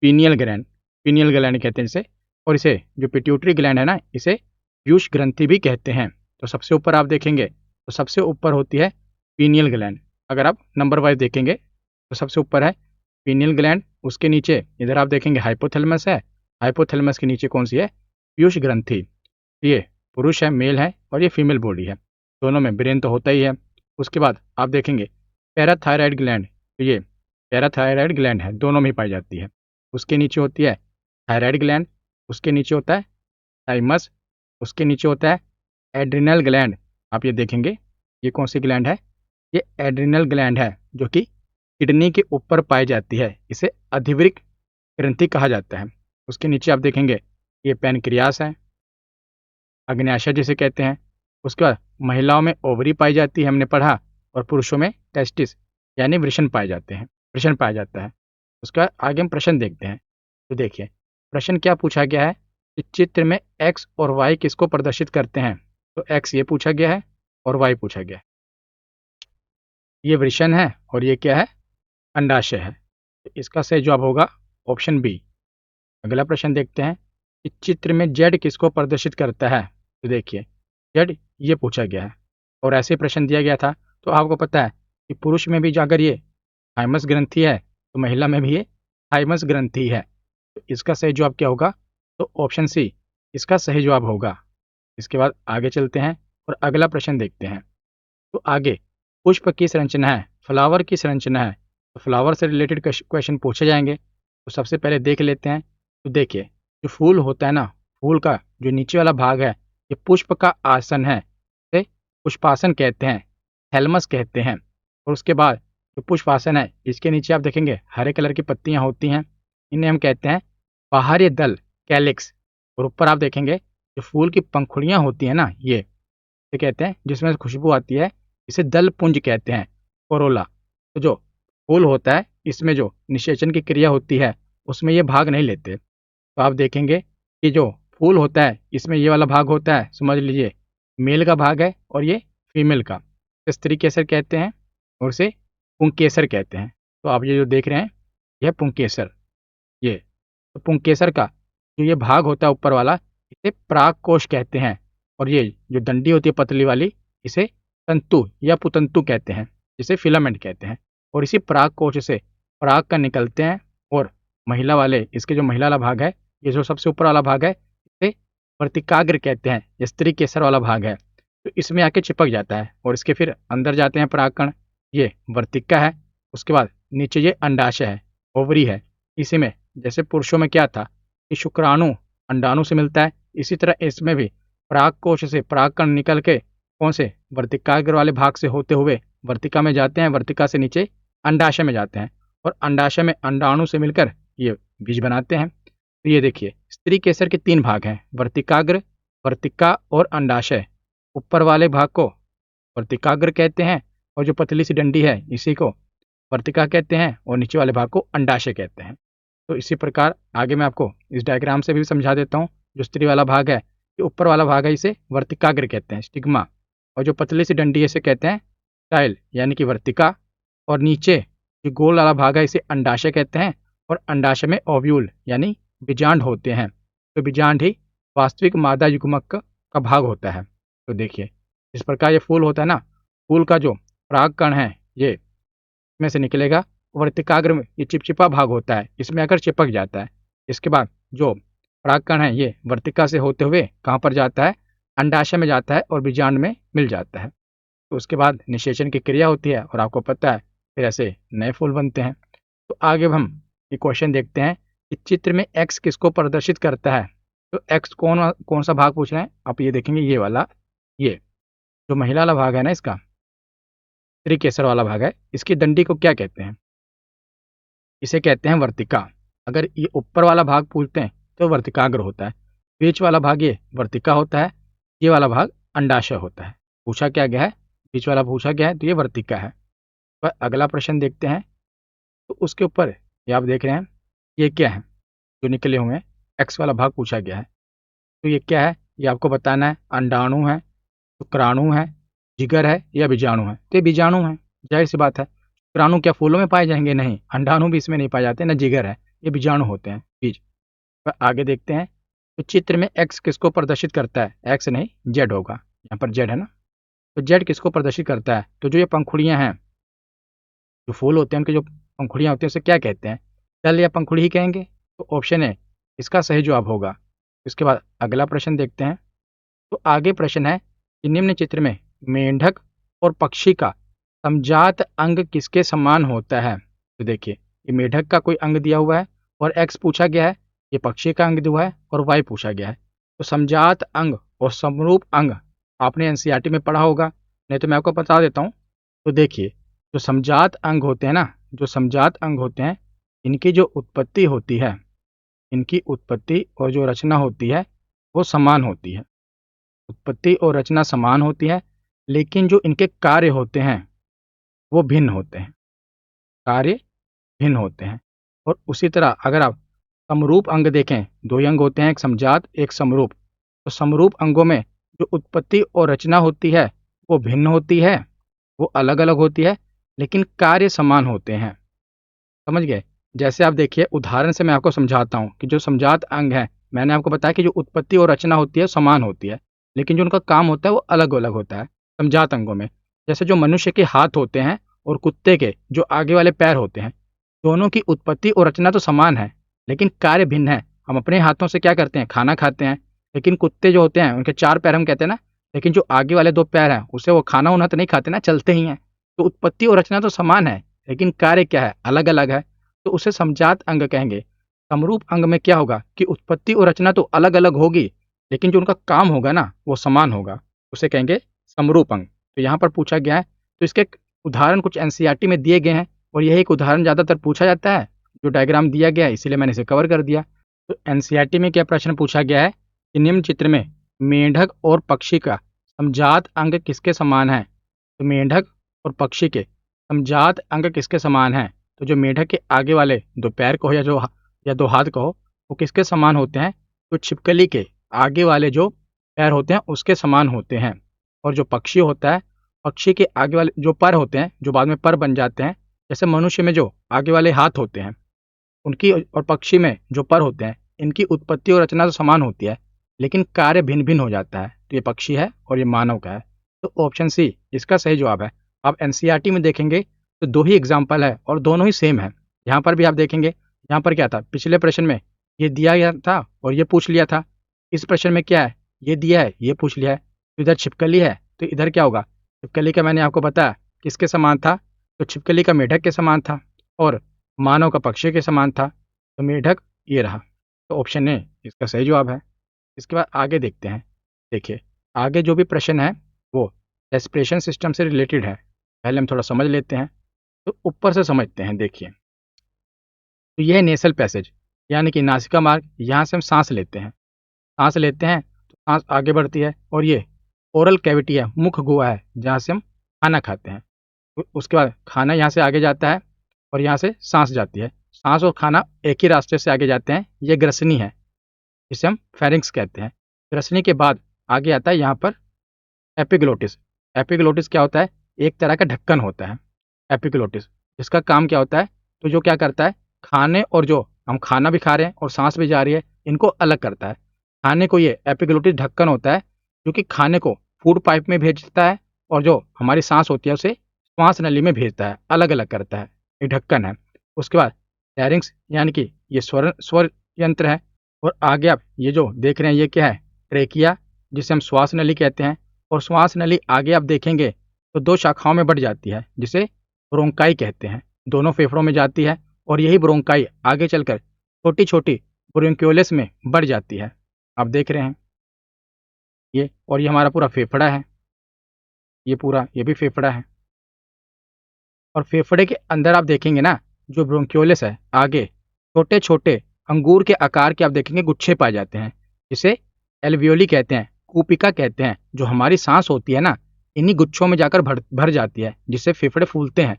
पीनियल ग्लैंड, पीनियल ग्लैंड कहते हैं इसे। और इसे जो पिट्यूटरी ग्लैंड है ना, इसे पीयूष ग्रंथि भी कहते हैं। तो सबसे ऊपर आप देखेंगे, तो सबसे ऊपर होती है पीनियल ग्लैंड। अगर आप नंबर वाइज देखेंगे, तो सबसे ऊपर है पीनियल ग्लैंड, उसके नीचे इधर आप देखेंगे हाइपोथैलेमस है, हाइपोथैलेमस के नीचे कौन सी है, पीयूष ग्रंथि। ये पुरुष है, मेल है, और ये फीमेल बॉडी है, दोनों में ब्रेन तो होता ही है। उसके बाद आप देखेंगे पैराथायराइड ग्लैंड, तो ये पैराथायराइड ग्लैंड है, दोनों में ही पाई जाती है। उसके नीचे होती है थायराइड ग्लैंड, उसके नीचे होता है थाइमस, उसके नीचे होता है एड्रिनल ग्लैंड। आप ये देखेंगे, ये कौन सी ग्लैंड है, ये एड्रिनल ग्लैंड है, जो कि किडनी के ऊपर पाई जाती है। इसे अधिवृक्क ग्रंथि कहा जाता है। उसके नीचे आप देखेंगे, ये पैनक्रियास है, अग्न्याशय जिसे कहते हैं। उसके बाद महिलाओं में ओवरी पाई जाती है, हमने पढ़ा। और पुरुषों में टेस्टिस, यानी वृषण पाए जाते हैं, वृषण पाया जाता है। उसके बाद आगे हम प्रश्न देखते हैं। तो देखिए, प्रश्न क्या पूछा गया है कि चित्र में एक्स और वाई किसको प्रदर्शित करते हैं। तो एक्स ये पूछा गया है और वाई पूछा गया है। ये वृषण है और ये क्या है, अंडाशय है। तो इसका सही जवाब होगा ऑप्शन बी। अगला प्रश्न देखते हैं कि चित्र में जेड किसको प्रदर्शित करता है। तो देखिए जेड ये पूछा गया है और ऐसे प्रश्न दिया गया था। तो आपको पता है कि पुरुष में भी अगर ये थाइमस ग्रंथि है तो महिला में भी ये थाइमस ग्रंथि है। तो इसका सही जवाब क्या होगा? तो ऑप्शन सी इसका सही जवाब होगा। इसके बाद आगे चलते हैं और अगला प्रश्न देखते हैं। तो आगे पुष्प की संरचना है, फ्लावर की संरचना है, तो फ्लावर से रिलेटेड क्वेश्चन पूछे जाएंगे। तो सबसे पहले देख लेते हैं। तो देखिए जो फूल होता है ना, फूल का जो नीचे वाला भाग है ये पुष्प का आसन है, इसे पुष्पासन कहते हैं, थैलमस कहते हैं। और उसके बाद जो पुष्पासन है इसके नीचे आप देखेंगे हरे कलर की पत्तियां होती हैं, इन्हें हम कहते हैं बाहरी दल, कैलिक्स। और ऊपर आप देखेंगे जो फूल की पंखुड़ियां होती हैं ना, ये कहते हैं जिसमें से खुशबू आती है, इसे दल पुंज कहते हैं, कोरोला। तो जो फूल होता है इसमें जो निषेचन की क्रिया होती है उसमें ये भाग नहीं लेते। तो आप देखेंगे कि जो फूल होता है इसमें ये वाला भाग होता है, समझ लीजिए मेल का भाग है और ये फीमेल का, इसे स्त्री केसर कहते हैं और इसे पुंकेसर कहते हैं। तो आप ये जो देख रहे हैं यह पुंकेसर, ये तो पुंकेसर का जो ये भाग होता है ऊपर वाला इसे पराग कोश कहते हैं। और ये जो डंडी होती है पतली वाली इसे तंतु या पुतंतु कहते हैं, जिसे फिलामेंट कहते हैं। और इसी पराग कोश से पराग का निकलते हैं और महिला वाले इसके जो महिला वाला भाग है, ये जो सबसे ऊपर वाला भाग है इसे वर्तिकाग्र कहते हैं, ये स्त्री केसर वाला भाग है। तो इसमें आके चिपक जाता है और इसके फिर अंदर जाते हैं परागकण, ये वर्तिका है। उसके बाद नीचे ये अंडाशय है, ओवरी है। इसी में जैसे पुरुषों में क्या था कि शुक्राणु अंडाणु से मिलता है, इसी तरह इसमें भी पराग कोश से परागकण निकल के कौन से वर्तिकाग्र वाले भाग से होते हुए वर्तिका में जाते हैं, वर्तिका से नीचे अंडाशय में जाते हैं और अंडाशय में अंडाणु से मिलकर ये बीज बनाते हैं। तो ये देखिए स्त्री केसर के 3 भाग हैं, वर्तिकाग्र, वर्तिका और अंडाशय। ऊपर वाले भाग को वर्तिकाग्र कहते हैं और जो पतली सी डंडी है इसी को वर्तिका कहते हैं और नीचे वाले भाग को अंडाशय कहते हैं। तो इसी प्रकार आगे मैं आपको इस डायग्राम से भी समझा देता हूँ। जो स्त्री वाला भाग है, जो ऊपर वाला भाग है इसे वर्तिकाग्र कहते हैं, स्टिग्मा। और जो पतली सी डंडी है इसे कहते हैं टाइल यानी कि वर्तिका। और नीचे जो गोल वाला भाग है इसे अंडाशय कहते हैं और अंडाशय में ओव्यूल यानी बीजांड होते हैं। तो बीजांड ही वास्तविक मादा युग्मक का भाग होता है। तो देखिए इस प्रकार ये फूल होता है ना, फूल का जो परागकण है ये में से निकलेगा, वर्तिकाग्र में ये चिपचिपा भाग होता है, इसमें आकर चिपक जाता है। इसके बाद जो परागकण है ये वर्तिका से होते हुए कहाँ पर जाता है, अंडाशय में जाता है और बीजांड में मिल जाता है। तो उसके बाद निषेचन की क्रिया होती है और आपको पता है फिर ऐसे नए फूल बनते हैं। तो आगे हम ये क्वेश्चन देखते हैं कि चित्र में एक्स किसको प्रदर्शित करता है। तो एक्स कौन कौन सा भाग पूछ रहे हैं आप, ये देखेंगे ये वाला, ये जो महिला वाला भाग है ना, इसका त्रिकेसर वाला भाग है, इसकी डंडी को क्या कहते हैं? इसे कहते हैं वर्तिका। अगर ये ऊपर वाला भाग पूछते हैं तो वर्तिकाग्र होता है, बीच वाला भाग ये वर्तिका होता है, ये वाला भाग अंडाशय होता है। पूछा क्या गया है, बीच वाला पूछा गया है तो ये वर्तिका है। पर अगला प्रश्न देखते हैं। तो उसके ऊपर ये आप देख रहे हैं ये क्या है, जो निकले हुए हैं एक्स वाला भाग पूछा गया है। तो ये क्या है ये आपको बताना है, अंडाणु है, शुक्राणु है, जिगर है या बीजाणु है। तो ये बीजाणु है, जाहिर सी बात है। शुक्राणु क्या फूलों में पाए जाएंगे? नहीं, अंडाणु भी इसमें नहीं पाए जाते, ना जिगर है, ये बीजाणु होते हैं, बीज। पर आगे देखते हैं। तो चित्र में एक्स किसको प्रदर्शित करता है? एक्स नहीं जेड होगा, यहाँ पर जेड है ना। तो जेड किसको प्रदर्शित करता है? तो जो ये पंखुड़ियाँ हैं, जो फूल होते हैं उनके जो पंखुड़ियाँ होती हैं उसे क्या कहते हैं? दल या पंखुड़ी ही कहेंगे। तो ऑप्शन है इसका सही जवाब होगा। इसके बाद अगला प्रश्न देखते हैं। तो आगे प्रश्न है कि निम्न चित्र में मेंढक और पक्षी का समजात अंग किसके समान होता है? तो देखिए ये मेंढक का कोई अंग दिया हुआ है और एक्स पूछा गया है, ये पक्षी का अंग दिया हुआ है और वाई पूछा गया है। तो समजात अंग और समरूप अंग आपने एनसीईआरटी में पढ़ा होगा, नहीं तो मैं आपको बता देता हूँ। तो देखिए जो समजात अंग होते हैं ना, जो समजात अंग होते हैं इनकी जो उत्पत्ति होती है, इनकी उत्पत्ति और जो रचना होती है वो समान होती है। उत्पत्ति और रचना समान होती है, लेकिन जो इनके कार्य होते हैं वो भिन्न होते हैं, कार्य भिन्न होते हैं। और उसी तरह अगर आप समरूप अंग देखें, 2 ही अंग होते हैं, एक समजात एक समरूप। तो समरूप अंगों में जो उत्पत्ति और रचना होती है वो भिन्न होती है, वो अलग अलग होती है, लेकिन कार्य समान होते हैं। समझ गए? जैसे आप देखिए, उदाहरण से मैं आपको समझाता हूँ कि जो समजात अंग है, मैंने आपको बताया कि जो उत्पत्ति और रचना होती है समान होती है, लेकिन जो उनका काम होता है वो अलग अलग होता है समजात अंगों में। जैसे जो मनुष्य के हाथ होते हैं और कुत्ते के जो आगे वाले पैर होते हैं, दोनों की उत्पत्ति और रचना तो समान है, लेकिन कार्य भिन्न है। हम अपने हाथों से क्या करते हैं, खाना खाते हैं, लेकिन कुत्ते जो होते हैं उनके 4 पैर हम कहते हैं ना, लेकिन जो आगे वाले 2 पैर हैं उससे वो खाना उना तो नहीं खाते ना, चलते ही हैं। तो उत्पत्ति और रचना तो समान है, लेकिन कार्य क्या है, अलग अलग है। तो उसे समजात अंग कहेंगे। समरूप अंग में क्या होगा कि उत्पत्ति और रचना तो अलग अलग होगी, लेकिन जो उनका काम होगा ना वो समान होगा, उसे कहेंगे समरूप अंग। तो यहाँ पर पूछा गया है, तो इसके उदाहरण कुछ एनसीईआरटी में दिए गए हैं, और यही एक उदाहरण ज़्यादातर पूछा जाता है। जो डायग्राम दिया गया है इसीलिए मैंने इसे कवर कर दिया। तो एनसीईआरटी में क्या प्रश्न पूछा गया है कि निम्न चित्र में मेंढक और पक्षी का समजात अंग किसके समान है। तो मेंढक और पक्षी के समजात अंग किसके समान है। तो जो मेंढक के आगे वाले 2 पैर कहो या 2 हाथ कहो, वो किसके समान होते हैं। तो छिपकली के आगे वाले जो पैर होते हैं उसके समान होते हैं। और जो पक्षी होता है, पक्षी के आगे वाले जो पर होते हैं, जो बाद में पर बन जाते हैं, जैसे मनुष्य में जो आगे वाले हाथ होते हैं उनकी और पक्षी में जो पर होते हैं, इनकी उत्पत्ति और रचना तो समान होती है, लेकिन कार्य भिन्न भिन्न हो जाता है। तो ये पक्षी है और ये मानव का है। तो ऑप्शन सी इसका सही जवाब है। आप एनसीईआरटी में देखेंगे तो 2 ही एग्जाम्पल है और दोनों ही सेम है। यहाँ पर भी आप देखेंगे, यहाँ पर क्या था, पिछले प्रश्न में ये दिया गया था और ये पूछ लिया था। इस प्रश्न में क्या है, ये दिया है, ये पूछ लिया है। तो इधर छिपकली है तो इधर क्या होगा, छिपकली का मैंने आपको बताया किसके समान था। तो छिपकली का मेढक के समान था और मानव का पक्षी के समान था। तो मेढक ये रहा। तो ऑप्शन ए इसका सही जवाब है। इसके बाद आगे देखते हैं। देखिए, आगे जो भी प्रश्न है वो रेस्पिरेशन सिस्टम से रिलेटेड है। पहले हम थोड़ा समझ लेते हैं। तो ऊपर से समझते हैं। देखिए, तो यह है नेसल पैसेज, यानी कि नासिका मार्ग। यहाँ से हम सांस लेते हैं, सांस लेते हैं तो सांस आगे बढ़ती है। और ये ओरल कैविटी है, मुख गुहा है, जहाँ से हम खाना खाते हैं। उसके बाद खाना यहाँ से आगे जाता है और यहाँ से सांस जाती है। सांस और खाना एक ही रास्ते से आगे जाते हैं। ये ग्रसनी है, जिसे हम फेरिंक्स कहते हैं। ग्रसनी के बाद आगे आता है यहाँ पर एपिग्लोटिस। एपिग्लोटिस क्या होता है, एक तरह का ढक्कन होता है एपिग्लोटिस, जिसका काम क्या होता है, तो जो क्या करता है, खाने और जो हम खाना भी खा रहे हैं और सांस भी जा रही है, इनको अलग करता है। खाने को ये एपिग्लोटिस ढक्कन होता है, जो कि खाने को फूड पाइप में भेजता है, और जो हमारी सांस होती है उसे श्वास नली में भेजता है, अलग अलग करता है। एक ढक्कन है। उसके बाद लैरिंक्स, यानी कि ये स्वर स्वर यंत्र है। और आगे आप ये जो देख रहे हैं ये क्या है, ट्रेकिया, जिसे हम श्वास नली कहते हैं। और श्वास नली आगे आप देखेंगे तो 2 शाखाओं में बढ़ जाती है, जिसे ब्रोंकाई कहते हैं। दोनों फेफड़ों में जाती है और यही ब्रोंकाई आगे चलकर छोटी छोटी ब्रोंक्यूलिस में बढ़ जाती है। आप देख रहे हैं ये, और ये हमारा पूरा फेफड़ा है। ये पूरा ये भी फेफड़ा है। और फेफड़े के अंदर आप देखेंगे ना, जो ब्रोंक्यूलिस है आगे छोटे छोटे अंगूर के आकार के आप देखेंगे गुच्छे पाए जाते हैं, जिसे एल्वियोली कहते हैं, कूपिका कहते हैं। जो हमारी सांस होती है ना, इन्हीं गुच्छों में जाकर भर भर जाती है, जिससे फेफड़े फूलते हैं।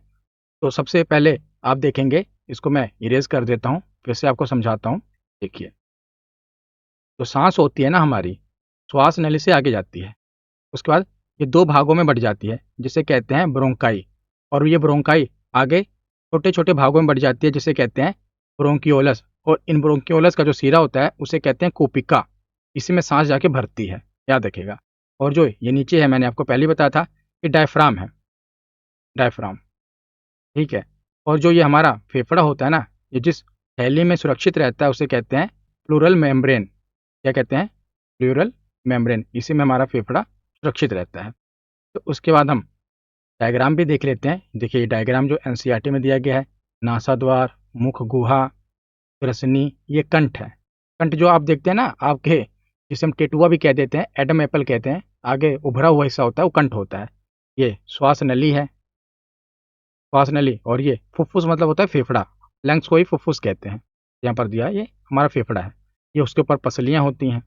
तो सबसे पहले आप देखेंगे, इसको मैं इरेज कर देता हूँ, फिर से आपको समझाता हूँ। देखिए, जो सांस होती है ना हमारी, श्वास नली से आगे जाती है। उसके बाद ये 2 भागों में बढ़ जाती है, जिसे कहते हैं ब्रोंकाई। और ये ब्रोंकाई आगे छोटे छोटे भागों में बढ़ जाती है, जिसे कहते हैं ब्रोंकियोलस। और इन ब्रोंकियोलस का जो सीरा होता है उसे कहते हैं कोपिका। इसी में सांस जाके भरती है, याद रखिएगा। और जो ये नीचे है, मैंने आपको पहले ही बताया था, ये डायफ्राम है, डायफ्राम। ठीक है। और जो ये हमारा फेफड़ा होता है ना, ये जिस थैली में सुरक्षित रहता है उसे कहते हैं प्लूरल मेम्ब्रेन। क्या कहते हैं, प्लूरल मेम्ब्रेन। इसी में हमारा फेफड़ा सुरक्षित रहता है। तो उसके बाद हम डायग्राम भी देख लेते हैं। देखिए, ये डायग्राम जो एनसीईआरटी में दिया गया है, नासाद्वार, मुख गुहा, ग्रसनी, ये कंठ है। कंठ जो आप देखते हैं ना आपके, जिसे हम टेटुआ भी कह देते हैं, एडम एप्पल कहते हैं, आगे उभरा हुआ हिस्सा होता है वो कंठ होता है। ये श्वास नली है, श्वास नली। और ये फुफ्फुस मतलब होता है फेफड़ा, लंग्स को ही फुफ्फुस कहते हैं। यहाँ पर दिया है, ये हमारा फेफड़ा है। ये उसके ऊपर पसलियाँ होती हैं,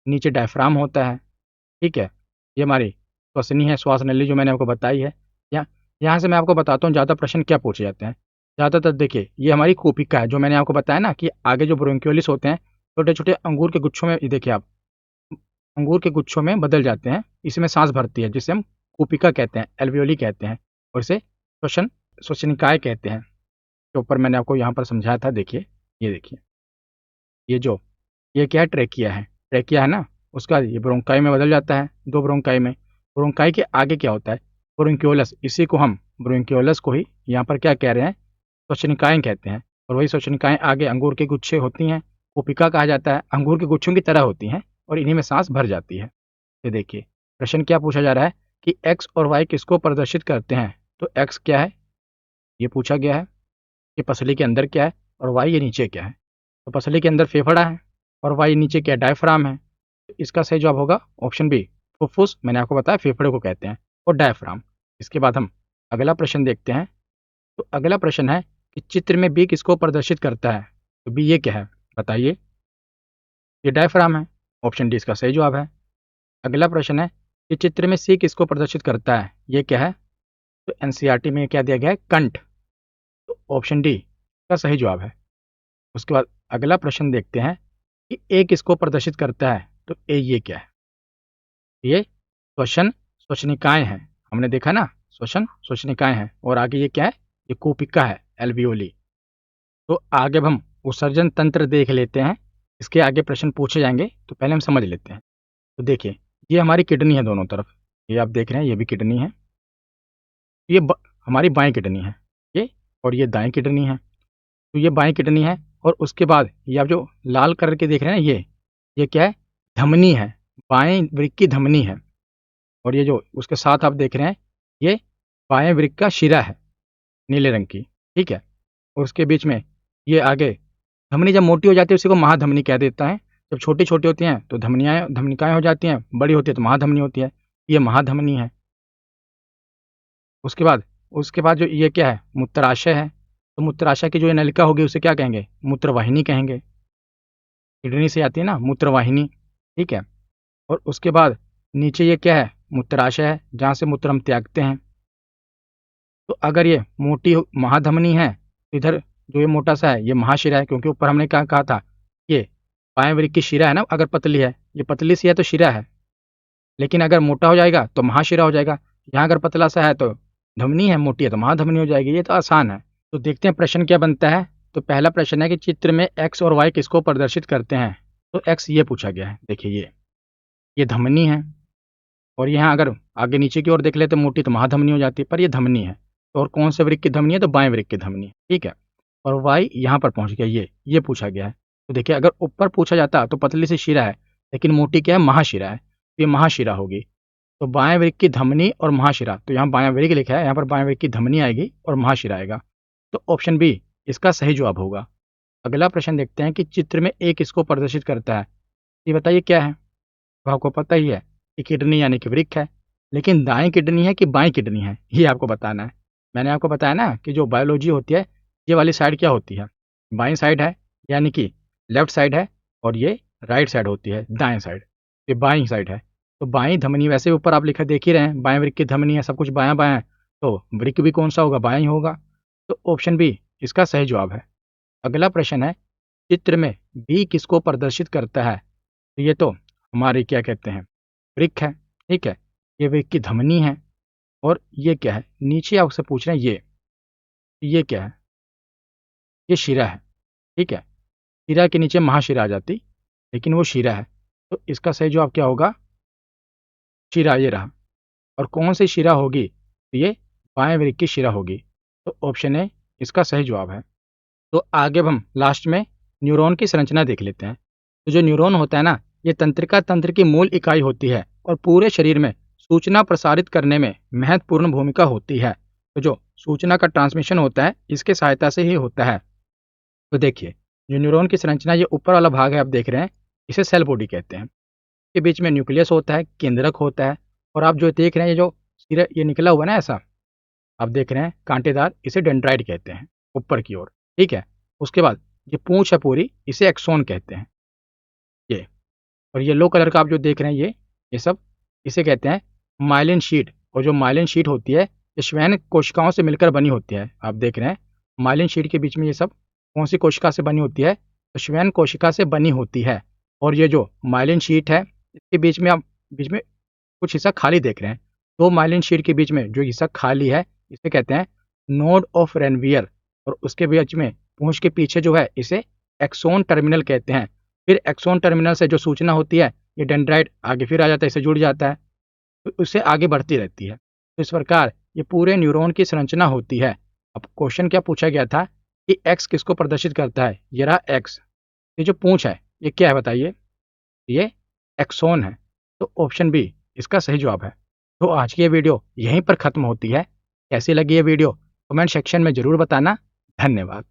नीचे डायफ्राम होता है। ठीक है। ये हमारी श्वसनी है, श्वास नली जो मैंने आपको बताई है। यहाँ यहाँ से मैं आपको बताता हूँ ज़्यादा प्रश्न क्या पूछे जाते हैं। ज़्यादातर देखिए, ये हमारी कोपिका है, जो मैंने आपको बताया ना कि आगे जो ब्रोंक्यूलिस होते हैं, छोटे छोटे अंगूर के गुच्छों में, ये देखिए आप, अंगूर के गुच्छों में बदल जाते हैं, इसमें सांस भरती है, जिसे हम कोपिका कहते हैं, एल्वियोली कहते हैं। और इसे श्वसन श्वसनिकाय कहते हैं। के ऊपर मैंने आपको यहाँ पर समझाया था। देखिए, ये देखिए, ये क्या है, ट्रेकिया है। ट्रेकिया है ना, उसका ये ब्रोंकाई में बदल जाता है, दो ब्रोंकाई में। ब्रोंकाई के आगे क्या होता है, ब्रोंक्यूलस। इसी को हम ब्रोंक्यूलस को ही यहाँ पर क्या कह रहे हैं, श्वसनिकाएं कहते हैं। और वही श्वसनिकाएं आगे अंगूर के गुच्छे होती हैं, कोपिका कहा जाता है, अंगूर के गुच्छों की तरह होती हैं और इन्हीं में सांस भर जाती है। ये देखिए, प्रश्न क्या पूछा जा रहा है कि एक्स और वाई किसको प्रदर्शित करते हैं। तो एक्स क्या है, ये पूछा गया है कि पसली के अंदर क्या है, और वाई ये नीचे क्या है। तो पसली के अंदर फेफड़ा है और वाई नीचे क्या, डायफ्राम है। तो इसका सही जवाब होगा ऑप्शन बी, फुफ्फुस। मैंने आपको बताया फेफड़े को कहते हैं, और डायफ्राम। इसके बाद हम अगला प्रश्न देखते हैं। तो अगला प्रश्न है कि चित्र में बी किसको प्रदर्शित करता है। तो बी ये क्या है, बताइए। ये डायफ्राम है, ऑप्शन डी इसका सही जवाब है। अगला प्रश्न है कि चित्र में सी किसको प्रदर्शित करता है, ये क्या है। तो एनसीईआरटी में क्या दिया गया है, कंठ। तो ऑप्शन डी का सही जवाब है। उसके बाद अगला प्रश्न देखते हैं कि ए किसको प्रदर्शित करता है। तो ए ये क्या है, ये श्वसन श्वसनिकाएं हैं। हमने देखा ना, श्वसन श्वसनिकाएं हैं। और आगे ये क्या है, ये कोपिका है, एल्वियोली। तो आगे अब हम उत्सर्जन तंत्र देख लेते हैं। इसके आगे प्रश्न पूछे जाएंगे, तो पहले हम समझ लेते हैं। तो देखिए, ये हमारी किडनी है दोनों तरफ। ये आप देख रहे हैं, ये भी किडनी है। ये हमारी बाएं किडनी है ये, और ये दाएं किडनी है। तो ये बाएं किडनी है, और उसके बाद ये आप जो लाल कलर के देख रहे हैं ना, ये क्या है, धमनी है, बाएं वृक्क की धमनी है। और ये जो उसके साथ आप देख रहे हैं, ये बाएं वृक्क का शिरा है, नीले रंग की, ठीक है। और उसके बीच में ये आगे धमनी जब मोटी हो जाती है उसी को महाधमनी कह देता है। जब छोटी छोटी होती हैं तो धमनिकाएं हो जाती हैं, बड़ी होती है तो महाधमनी होती है। ये महाधमनी है। उसके बाद जो ये क्या है, मूत्राशय है। तो मूत्राशय की जो ये नलिका होगी उसे क्या कहेंगे, मूत्रवाहिनी कहेंगे। किडनी से आती है ना मूत्रवाहिनी, ठीक है। और उसके बाद नीचे ये क्या है, मूत्राशय है, जहाँ से मूत्र हम त्यागते हैं। तो अगर ये मोटी महाधमनी है तो इधर जो ये मोटा सा है ये महाशिरा है, क्योंकि ऊपर हमने क्या कहा था, ये बाएं वृक्क की शिरा है ना। अगर पतली है, ये पतली सी है तो शिरा है, लेकिन अगर मोटा हो जाएगा तो महाशिरा हो जाएगा। यहाँ अगर पतला सा है तो धमनी है, मोटी है तो महाधमनी हो जाएगी। ये तो आसान है। तो देखते हैं प्रश्न क्या बनता है। तो पहला प्रश्न है कि चित्र में एक्स और वाई किसको प्रदर्शित करते हैं। तो एक्स ये पूछा गया है। देखिए, ये धमनी है, और यहाँ अगर आगे नीचे की ओर देख ले तो मोटी तो महाधमनी हो जाती है, पर ये धमनी है। तो और कौन से वृक्क की धमनी है, तो बाएं वृक्क की धमनी है, ठीक है। और वाई यहाँ पर पहुंच गया, ये पूछा गया है। तो देखिए, अगर ऊपर पूछा जाता तो पतली सी शिरा है, लेकिन मोटी क्या है, महाशिरा है, तो ये महाशिरा होगी। तो बाएं वृक्क की धमनी और महाशिरा, तो यहाँ बायां वृक्क लिखा है, यहाँ पर बाएं वृक्क की धमनी आएगी और महाशिरा आएगा। तो ऑप्शन बी इसका सही जवाब होगा। अगला प्रश्न देखते हैं कि चित्र में ए किसको प्रदर्शित करता है। ये बताइए क्या है। तो आपको पता ही है कि किडनी यानी कि वृक्क है, लेकिन दाएं किडनी है कि बाएं किडनी है, ये आपको बताना है। मैंने आपको बताया ना कि जो बायोलॉजी होती है, ये वाली साइड क्या होती है, बाएं साइड है, यानी कि लेफ्ट साइड है, और ये राइट साइड होती है, दाएं साइड। ये बाईं साइड है। तो बाईं धमनी, वैसे ऊपर आप लिखा देख ही रहे हैं, बाएं वृक्क की धमनी है, सब कुछ बायां बायां है, तो वृक्क भी कौन सा होगा, बायां ही होगा। तो ऑप्शन बी इसका सही जवाब है। अगला प्रश्न है, चित्र में बी किसको प्रदर्शित करता है। तो ये तो हमारी क्या कहते हैं, वृक्क है, ठीक है। ये वृक्क की धमनी है। और ये क्या है, नीचे आपसे पूछ रहे हैं, ये क्या है, ये शिरा है, ठीक है। शिरा के नीचे महाशिरा आ जाती, लेकिन वो शिरा है। तो इसका सही जवाब क्या होगा, शिरा ये रहा। और कौन सी शिरा होगी, तो ये बाएं वृक्क की शिरा होगी। तो ऑप्शन ए इसका सही जवाब है। तो आगे अब हम लास्ट में न्यूरॉन की संरचना देख लेते हैं। तो जो न्यूरॉन होता है ना, ये तंत्रिका तंत्र की मूल इकाई होती है और पूरे शरीर में सूचना प्रसारित करने में महत्वपूर्ण भूमिका होती है। तो जो सूचना का ट्रांसमिशन होता है, इसके सहायता से ही होता है। तो देखिए, जो न्यूरॉन की संरचना, ये ऊपर वाला भाग है, आप देख रहे हैं, इसे सेल बॉडी कहते हैं। के बीच में न्यूक्लियस होता है, केंद्रक होता है। और आप जो देख रहे हैं, ये जो सिरा ये निकला हुआ है ना, ऐसा आप देख रहे हैं कांटेदार, इसे डेंड्राइट कहते हैं, ऊपर की ओर, ठीक है। उसके बाद ये पूंछ है पूरी, इसे एक्सोन कहते हैं, ये। और येलो कलर का आप जो देख रहे हैं, ये सब इसे कहते हैं माइलिन शीट। और जो माइलिन शीट होती है, ये श्वैन कोशिकाओं से मिलकर बनी होती है। आप देख रहे हैं माइलिन शीट के बीच में ये सब कौन सी कोशिका से बनी होती है, तो श्वैन कोशिका से बनी होती है। और ये जो माइलिन शीट है, इसके बीच में आप कुछ हिस्सा खाली देख रहे हैं। दो माइलिन शीट के बीच में जो हिस्सा खाली है, इसे कहते हैं नोड ऑफ रेनवियर। और उसके बीच में पूंछ के पीछे जो है इसे एक्सोन टर्मिनल कहते हैं। फिर एक्सोन टर्मिनल से जो सूचना होती है ये डेंड्राइट आगे फिर आ जाता है, इससे जुड़ जाता है, तो उससे आगे बढ़ती रहती है। तो इस प्रकार ये पूरे न्यूरॉन की संरचना होती है। अब क्वेश्चन क्या पूछा गया था कि एक्स किसको प्रदर्शित करता है? ये रहा एक्स। ये जो पूंछ है ये क्या है बताइए? ये एक्सोन है। तो ऑप्शन बी इसका सही जवाब है। तो आज की ये वीडियो यहीं पर खत्म होती है। कैसी लगी ये वीडियो कमेंट सेक्शन में ज़रूर बताना। धन्यवाद।